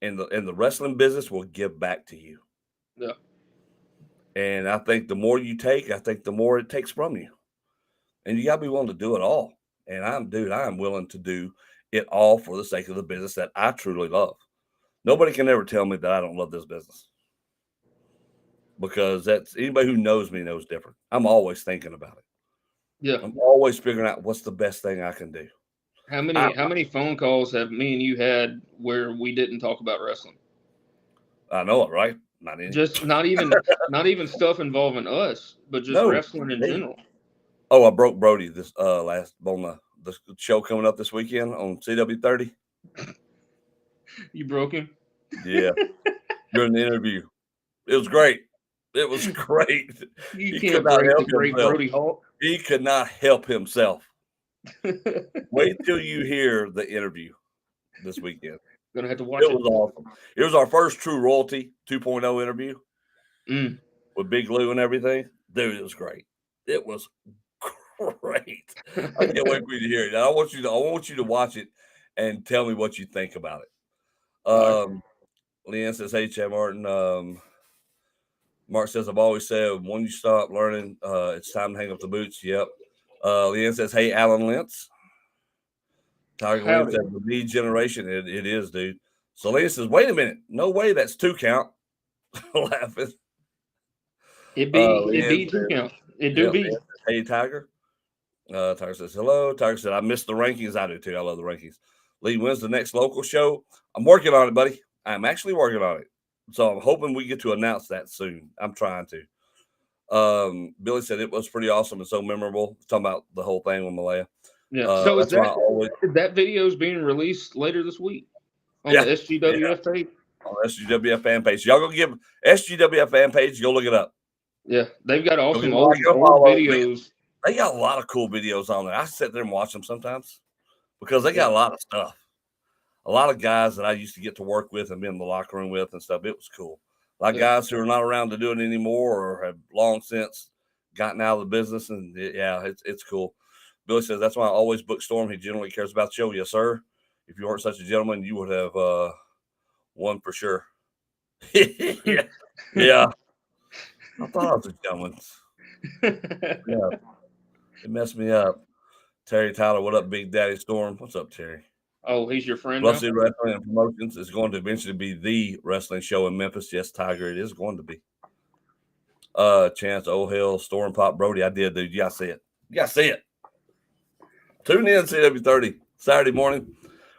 and the wrestling business will give back to you. Yeah. And I think the more you take, I think the more it takes from you. And you gotta be willing to do it all. And I am willing to do it all for the sake of the business that I truly love. Nobody can ever tell me that I don't love this business. Because that's anybody who knows me knows different. I'm always thinking about it. Yeah. I'm always figuring out what's the best thing I can do. How many phone calls have me and you had where we didn't talk about wrestling? I know it, right? Not any. Just not even stuff involving us, but just wrestling in general. Oh, I broke Brody this last on the show coming up this weekend on CW30. You broke him? Yeah. During the interview. It was great. It was great. You can't break the great Brody Hawk. He could not help himself. Wait till you hear the interview this weekend. Gonna have to watch it. It was awesome. It was our first True Royalty 2.0 interview with Big Lou and everything. Dude, it was great. It was great. I can't wait for you to hear it. I want you to watch it and tell me what you think about it. Leanne says, "Hey, Chad Martin." Mark says, "I've always said when you stop learning, it's time to hang up the boots." Yep. Leanne says, "Hey, Alan Lentz." Tiger Williams says, "The B generation." It is, dude. So Leanne says, "Wait a minute. No way. That's 2 count." Laughing. It be 2 count. It do be. Hey, Tiger. Tiger says, "Hello." Tiger said, "I missed the rankings." I do too. I love the rankings. Lee, when's the next local show? I'm working on it, buddy. I'm actually working on it. So I'm hoping we get to announce that soon. I'm trying to. Billy said it was pretty awesome and so memorable. Talking about the whole thing with Malaya. Yeah. So is that video is being released later this week on the SGWF page? On the SGWF fan page. Y'all go give SGWF fan page. Go look it up. Yeah, they've got awesome old videos. They got a lot of cool videos on there. I sit there and watch them sometimes because they got a lot of stuff. A lot of guys that I used to get to work with and be in the locker room with and stuff. It was cool. Like guys who are not around to do it anymore or have long since gotten out of the business. And it's cool. Billy says, "That's why I always book Storm. He generally cares about the show." Yes, sir. If you weren't such a gentleman, you would have won for sure. Yeah. I thought I was a gentleman. Yeah. It messed me up. Terry Tyler, what up, Big Daddy Storm? What's up, Terry? Oh, he's your friend. Bluff City Wrestling and Promotions is going to eventually be the wrestling show in Memphis. Yes, Tiger, it is going to be. Chance, oh hell, Storm Pop Brody. I did, dude. You gotta see it. You gotta see it. Tune in CW30 Saturday morning.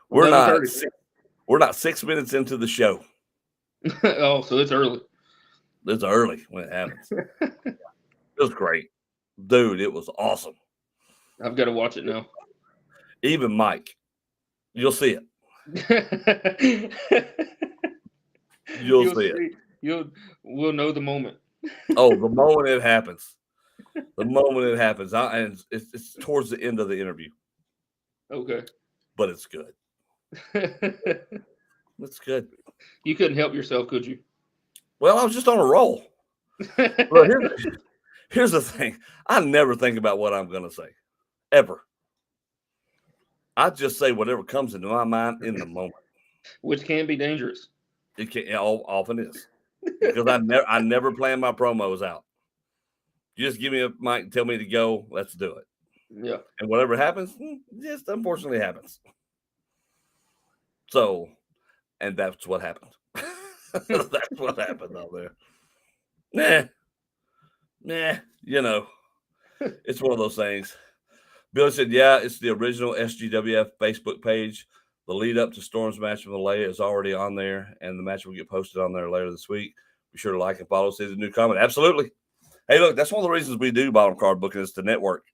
We're not 6 minutes into the show. Oh, so it's early. It's early when it happens. It was great. Dude, it was awesome. I've got to watch it now. Even Mike. You'll see it. You'll see it. We'll know the moment. Oh, the moment it happens. The moment it happens. And it's towards the end of the interview. Okay. But it's good. It's good. You couldn't help yourself, could you? Well, I was just on a roll. Well, here's the thing. I never think about what I'm going to say. Ever. I just say whatever comes into my mind in the moment. Which can be dangerous. It often is because I never plan my promos out. You just give me a mic and tell me to go. Let's do it. Yeah. And whatever happens, just unfortunately happens. So, and that's what happened. That's what happened out there. Nah, it's one of those things. Billy said, yeah, it's the original SGWF Facebook page. The lead up to Storm's match with Malaya is already on there, and the match will get posted on there later this week. Be sure to like and follow, see the new comment. Absolutely. Hey, look, that's one of the reasons we do bottom card booking is to network.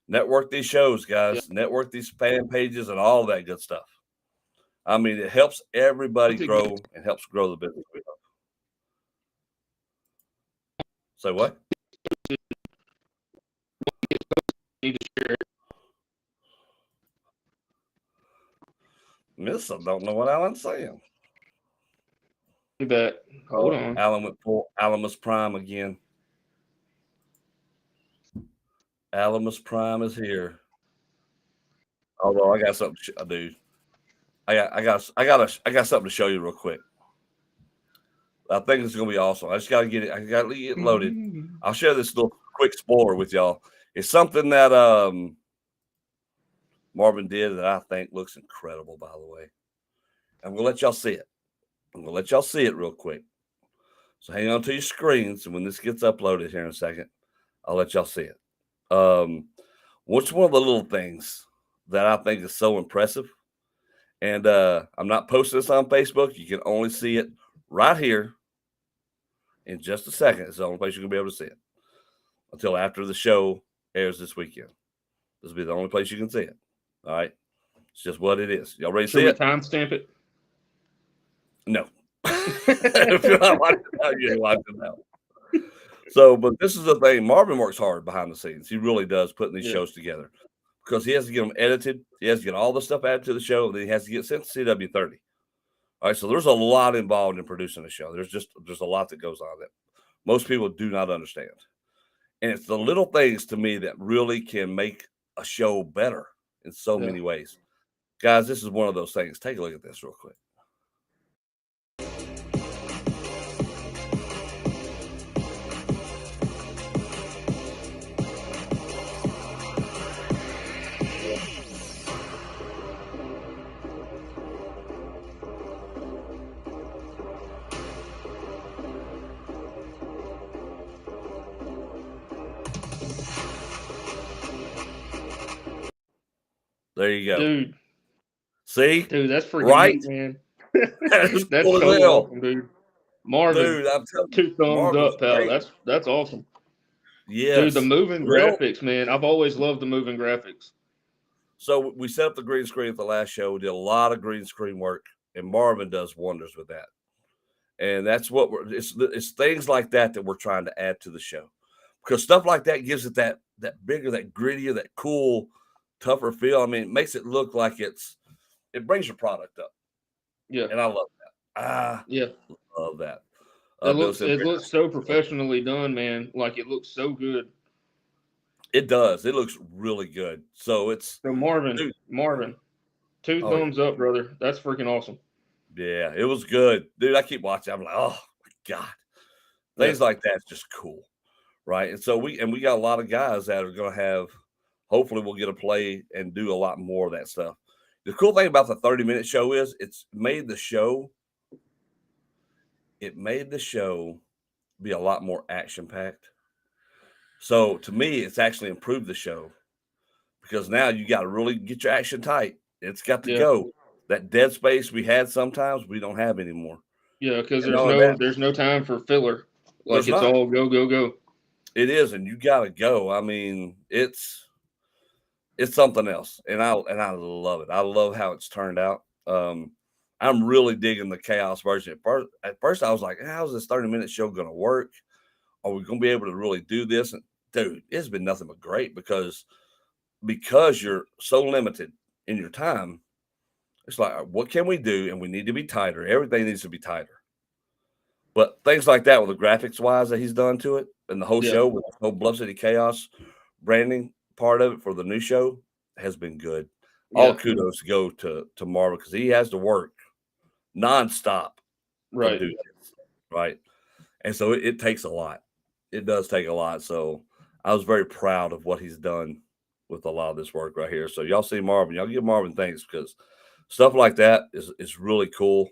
Network these shows, guys. Yeah. Network these fan pages and all that good stuff. I mean, it helps everybody grow and helps grow the business we love. Say what? Miss, I don't know what Alan's saying. That hold on. Alan went full Alamus Prime again. Alamus Prime is here. Although I got something, dude. I got something to show you real quick. I think it's gonna be awesome. I just gotta get it. I gotta get it loaded. I'll share this little quick explorer with y'all. It's something that Marvin did that I think looks incredible. By the way, I'm gonna let y'all see it. I'm gonna let y'all see it real quick. So hang on to your screens, and when this gets uploaded here in a second, I'll let y'all see it. What's one of the little things that I think is so impressive? And I'm not posting this on Facebook. You can only see it right here in just a second. It's the only place you're going to be able to see it until after the show airs this weekend. This will be the only place you can see it. All right? It's just what it is. Y'all ready to see it? Timestamp it? No. If you're not watching it now, you ain't watching it now. So, but this is the thing. Marvin works hard behind the scenes. He really does putting these shows together because he has to get them edited. He has to get all the stuff added to the show. Then he has to get sent to CW30. All right, so there's a lot involved in producing a show. There's a lot that goes on that most people do not understand. And it's the little things to me that really can make a show better in so many ways. Guys, this is one of those things. Take a look at this real quick. There you go. Dude. See? Dude, that's freaking neat, man. That's cool so awesome, dude. Marvin, dude, I'm telling you, 2 thumbs Marvin's up, pal. great. That's awesome. Yes. Dude, the moving graphics, man. I've always loved the moving graphics. So we set up the green screen at the last show. We did a lot of green screen work, and Marvin does wonders with that. And that's what it's things like that we're trying to add to the show. Because stuff like that gives it that bigger, that grittier, that cool, tougher feel. I mean, it makes it look like it brings your product up. Yeah. And I love that. Love that. It looks so professionally done, man. Like, it looks so good. It does. It looks really good. So Marvin, 2 thumbs up, brother. That's freaking awesome. Yeah, it was good. Dude, I keep watching. I'm like, oh my God. Things like that's just cool. Right. And so we got a lot of guys that are going to have, hopefully we'll get a play and do a lot more of that stuff. The cool thing about the 30-minute show is it made the show be a lot more action-packed. So to me, it's actually improved the show because now you got to really get your action tight. It's got to go. That dead space we had sometimes we don't have anymore. Yeah, because there's no time for filler. Like, it's all go, go, go. It is, and you got to go. I mean, it's something else, and I love it. I love how it's turned out. I'm really digging the Chaos version. At first, I was like, how's this 30-minute show going to work? Are we going to be able to really do this? And dude, it's been nothing but great because you're so limited in your time. It's like, what can we do? And we need to be tighter. Everything needs to be tighter. But things like that with the graphics wise that he's done to it and the whole show with the whole Bluff City Chaos branding part of it for the new show has been good. all kudos go to Marvin because he has to work nonstop to do this, right? And so it takes a lot. It does take a lot. So I was very proud of what he's done with a lot of this work right here. So y'all see Marvin, y'all give Marvin thanks because stuff like that is really cool,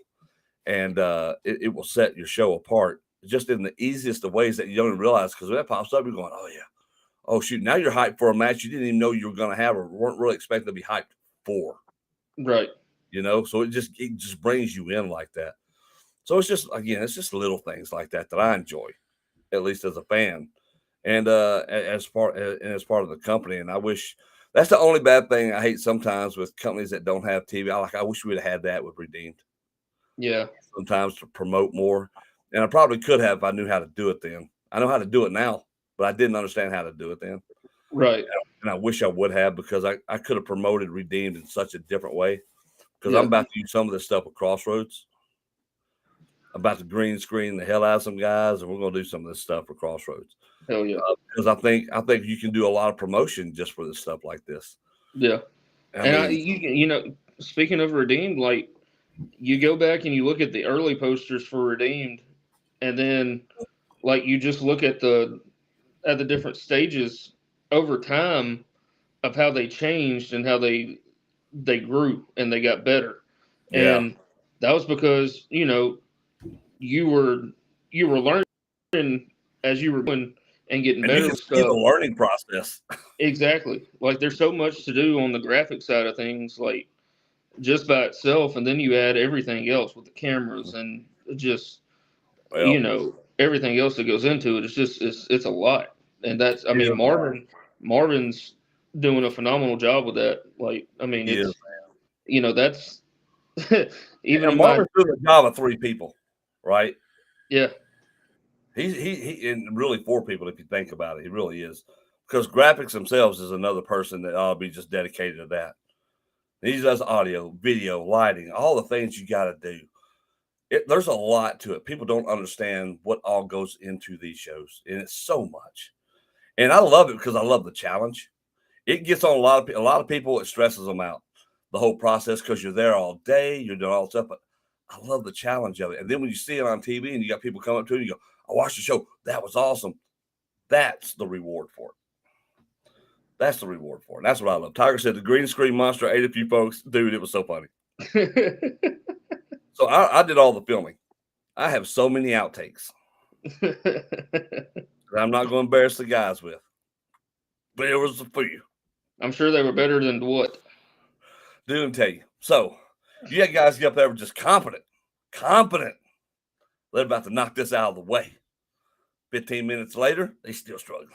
and it will set your show apart just in the easiest of ways that you don't even realize. Because when that pops up, you're going, oh yeah, oh shoot, now you're hyped for a match you didn't even know you were going to have or weren't really expecting to be hyped for. Right. You know, so it just brings you in like that. So it's just little things like that I enjoy, at least as a fan, and as part of the company. And I wish that's the only bad thing I hate sometimes with companies that don't have TV. I wish we would have had that with Redeemed. Yeah. Sometimes to promote more, and I probably could have if I knew how to do it then. I know how to do it now, but I didn't understand how to do it then. Right. And I wish I would have because I could have promoted Redeemed in such a different way. Because I'm about to use some of this stuff with Crossroads. I'm about to green screen the hell out of some guys, and we're going to do some of this stuff for Crossroads. Hell yeah! Because I think you can do a lot of promotion just for this stuff like this. Yeah, you know, speaking of Redeemed, like you go back and you look at the early posters for Redeemed, and then like you just look at the different stages over time of how they changed and how they grew and they got better. Yeah. And that was because, you know, you were learning as you were going and getting and better you with can see stuff. the learning process. Exactly. Like there's so much to do on the graphic side of things, like just by itself, and then you add everything else with the cameras and just you know everything else that goes into it. It's just it's a lot, and that's I mean Marvin's doing a phenomenal job with that. Like I mean it's you know that's even in Marvin's doing the job of 3 people, right? Yeah. He and really 4 people if you think about it. He really is. Because graphics themselves is another person that ought to be just dedicated to that. He does audio, video, lighting, all the things you got to do. There's a lot to it. People don't understand what all goes into these shows, and it's so much. And I love it because I love the challenge. It gets on a lot of people. It stresses them out, the whole process, because you're there all day, you're doing all stuff. But I love the challenge of it. And then when you see it on TV and you got people come up to you, and you go, "I watched the show. That was awesome." That's the reward for it. That's the reward for it. That's what I love. Tiger said the green screen monster ate a few folks. Dude, it was so funny. So I did all the filming. I have so many outtakes that I'm not going to embarrass the guys with. But it was a few. I'm sure they were better than what? Dude, tell you. So you had guys get up there were just competent. They're about to knock this out of the way. 15 minutes later, they still struggling.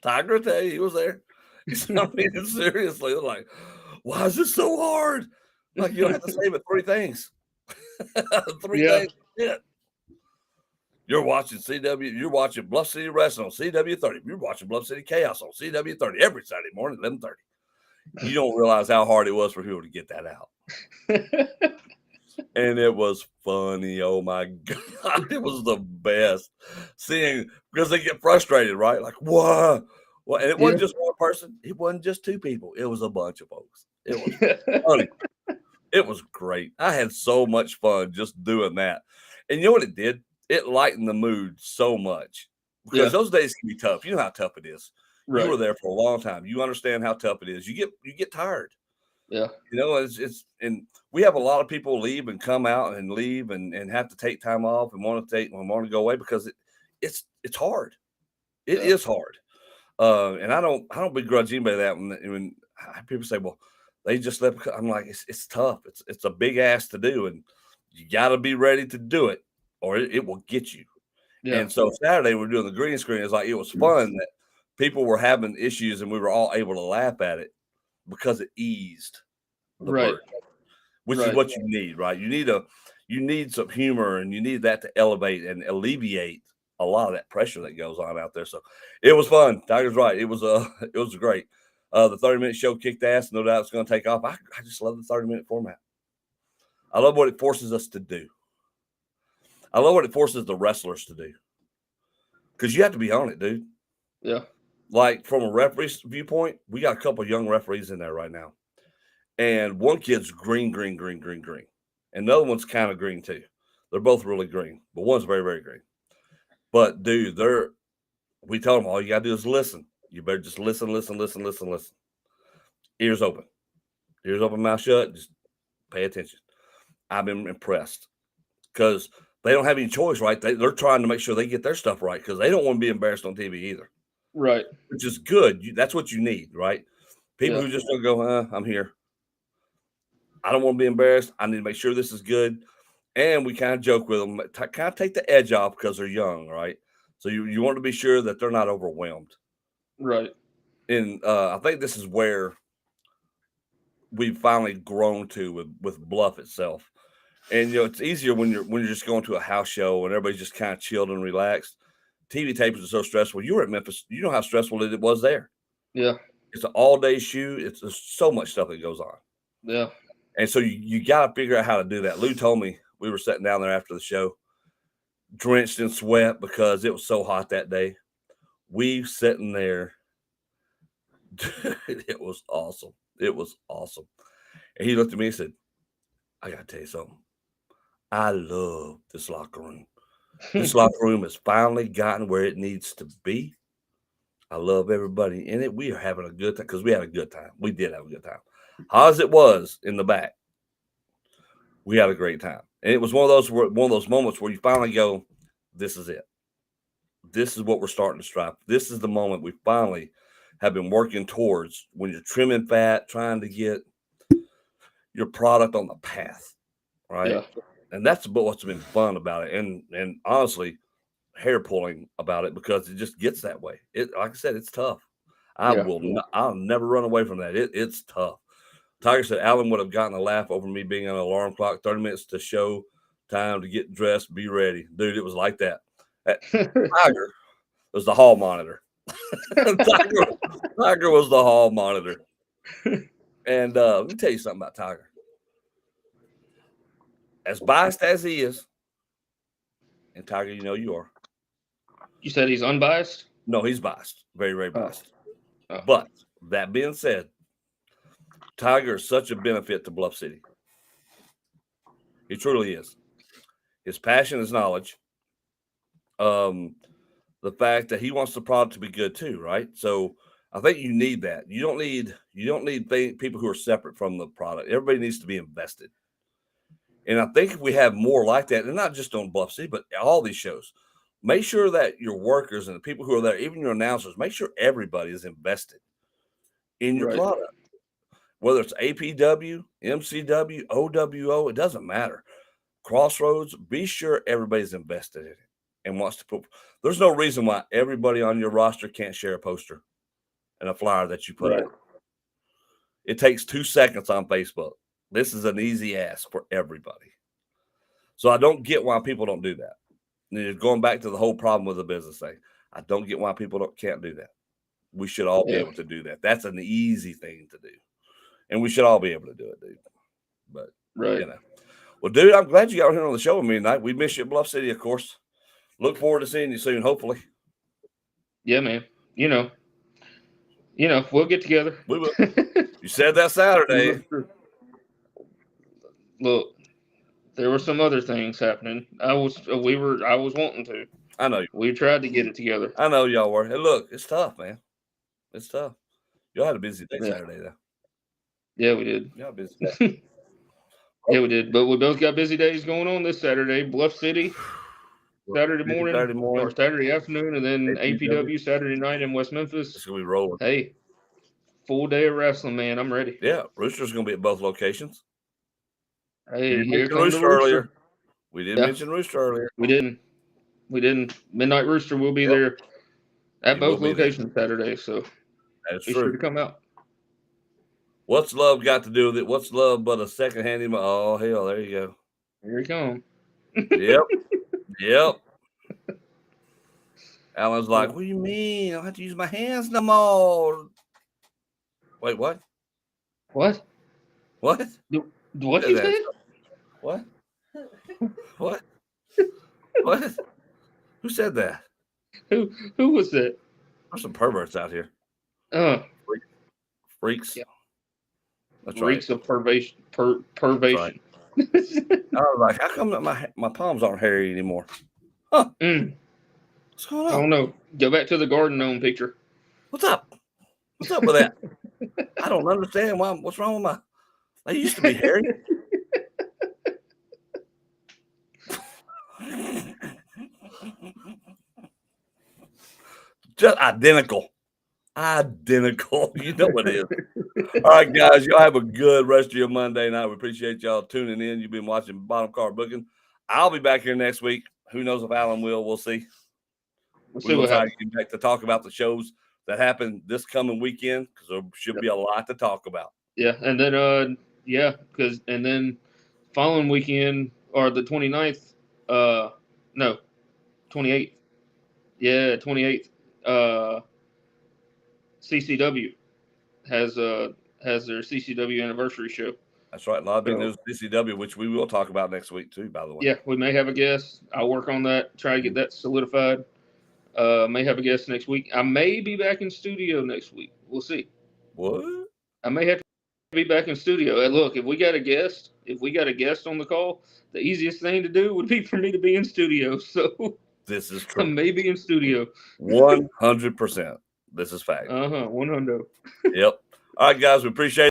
Tiger, tell you, he was there. I mean, seriously, they're like, why is this so hard? Like, you don't have to say but 3 things. 3 things. Yeah. You're watching CW. You're watching Bluff City Wrestling on CW30. You're watching Bluff City Chaos on CW30 every Saturday morning, 11:30. You don't realize how hard it was for people to get that out. And it was funny. Oh my God. It was the best seeing because they get frustrated, right? Like, what? Well, and it wasn't just one person. It wasn't just 2 people. It was a bunch of folks. It was funny. It was great. I had so much fun just doing that. And you know what it did? It lightened the mood so much because those days can be tough. You know how tough it is. Right. You were there for a long time. You understand how tough it is. You get tired. Yeah. You know, it's and we have a lot of people leave and come out and leave and have to take time off and want to go away because it's hard. It is hard. And I don't begrudge anybody that when people say, well, they just let, I'm like, it's tough. It's a big ask to do, and you got to be ready to do it, or it will get you. Yeah. And so Saturday we're doing the green screen. It's like it was fun that people were having issues, and we were all able to laugh at it because it eased the burden, which is what you need, right? You need some humor, and you need that to elevate and alleviate a lot of that pressure that goes on out there. So it was fun. Tiger's right. It was great. The 30-minute show kicked ass. No doubt it's going to take off. I just love the 30-minute format. I love what it forces us to do. I love what it forces the wrestlers to do. Because you have to be on it, dude. Yeah. like from a referee's viewpoint, we got a couple of young referees in there right now. And one kid's green. And the other one's kind of green too. They're both really green, but one's very, very green. But dude, we told them all you gotta do is listen. You better just listen. Ears open. Ears open, mouth shut. Just pay attention. I've been impressed because they don't have any choice, right? They're trying to make sure they get their stuff right because they don't want to be embarrassed on TV either. Right. Which is good. That's what you need, right? People who just don't go, I'm here. I don't want to be embarrassed. I need to make sure this is good. And we kind of joke with them, kind of take the edge off because they're young, right? So you want to be sure that they're not overwhelmed. Right. And I think this is where we've finally grown to with Bluff itself. And it's easier when you're just going to a house show and everybody's just kind of chilled and relaxed. TV tapes are so stressful. You were at Memphis, you know how stressful it was there. Yeah. It's an all-day shoot. There's so much stuff that goes on. Yeah. And so you got to figure out how to do that. Lou told me we were sitting down there after the show, drenched in sweat because it was so hot that day. We sitting there. Dude, it was awesome. It was awesome. And he looked at me and said, I got to tell you something. I love this locker room. This locker room has finally gotten where it needs to be. I love everybody in it. We are having a good time because we had a good time. We did have a good time. How as it was in the back, we had a great time. And it was one of those moments where you finally go, this is it. This is what we're starting to strive. This is the moment we finally have been working towards when you're trimming fat, trying to get your product on the path, right? Yeah. And that's what's been fun about it. And honestly, hair pulling about it because it just gets that way. It, like I said, it's tough. I'll never run away from that. It's tough. Tiger said Alan would have gotten a laugh over me being on an alarm clock, 30 minutes to show time to get dressed, be ready. Dude, it was like that. Tiger was the hall monitor. Tiger was the hall monitor. And let me tell you something about Tiger. As biased as he is, and Tiger, you know you are. You said he's unbiased? No, he's biased. Very, very biased. Oh. But that being said, Tiger is such a benefit to Bluff City. He truly is. His passion, his knowledge, the fact that he wants the product to be good too, right? So I think you need that. You don't need people who are separate from the product. Everybody needs to be invested. And I think if we have more like that, and not just on Bluff City, but all these shows, make sure that your workers and the people who are there, even your announcers, make sure everybody is invested in your product. Whether it's APW, MCW, OWO, it doesn't matter. Crossroads, be sure everybody's invested in it and wants to put. There's no reason why everybody on your roster can't share a poster and a flyer that you put out. It takes 2 seconds on Facebook. This is an easy ask for everybody. So I don't get why people don't do that. And going back to the whole problem with the business thing, I don't get why people can't do that. We should all be able to do that. That's an easy thing to do. And we should all be able to do it, dude. But, you know. Well, dude, I'm glad you got here on the show with me tonight. We miss you at Bluff City, of course. Look forward to seeing you soon, hopefully. Yeah, man. You know, we'll get together. We will. You said that Saturday. Look, there were some other things happening. I was wanting to. I know. We tried to get it together. I know y'all were. And look, it's tough, man. It's tough. Y'all had a busy day Saturday, though. Yeah, we did. Y'all busy day. Yeah, we did. But we both got busy days going on this Saturday. Bluff City, Saturday morning or Saturday afternoon, and then APW Saturday night in West Memphis. It's going to be rolling. Hey, full day of wrestling, man. I'm ready. Yeah, Rooster's going to be at both locations. Hey, here comes the Rooster earlier. We didn't mention Rooster earlier. We didn't. Midnight Rooster will be there at both locations Saturday, so be sure to come out. What's love got to do with it? What's love but a second-hand email? Oh, hell, there you go. Here he comes. Yep. Alan's like, what do you mean? I don't have to use my hands no more. Wait, what? What? What? What you said? What? What? What? Who said that? Who was that? There's some perverts out here. Freaks. Yeah. That's Freaks right. of pervation. Right. I was like, how come my palms aren't hairy anymore? Huh? What's going on? I don't know. Go back to the garden gnome picture. What's up? What's up with that? I don't understand what's wrong with my. They used to be hairy. Just identical. You know what it is. All right, guys. Y'all have a good rest of your Monday night. We appreciate y'all tuning in. You've been watching Bottom Card Booking. I'll be back here next week. Who knows if Alan will? We'll see. We'll try to get back to talk about the shows that happen this coming weekend because there should be a lot to talk about. Yeah, and then and then following weekend or the 29th, 28th. Yeah, 28th. CCW has their CCW anniversary show. That's right. A lot of big news CCW, which we will talk about next week too, by the way. Yeah, we may have a guest. I'll work on that, try to get that solidified. May have a guest next week. I may be back in studio next week. We'll see. What? I may have to be back in studio. And look, if we got a guest on the call, the easiest thing to do would be for me to be in studio. So this is true. I may be in studio. 100%. This is fact. 100. Yep. All right, guys. We appreciate it.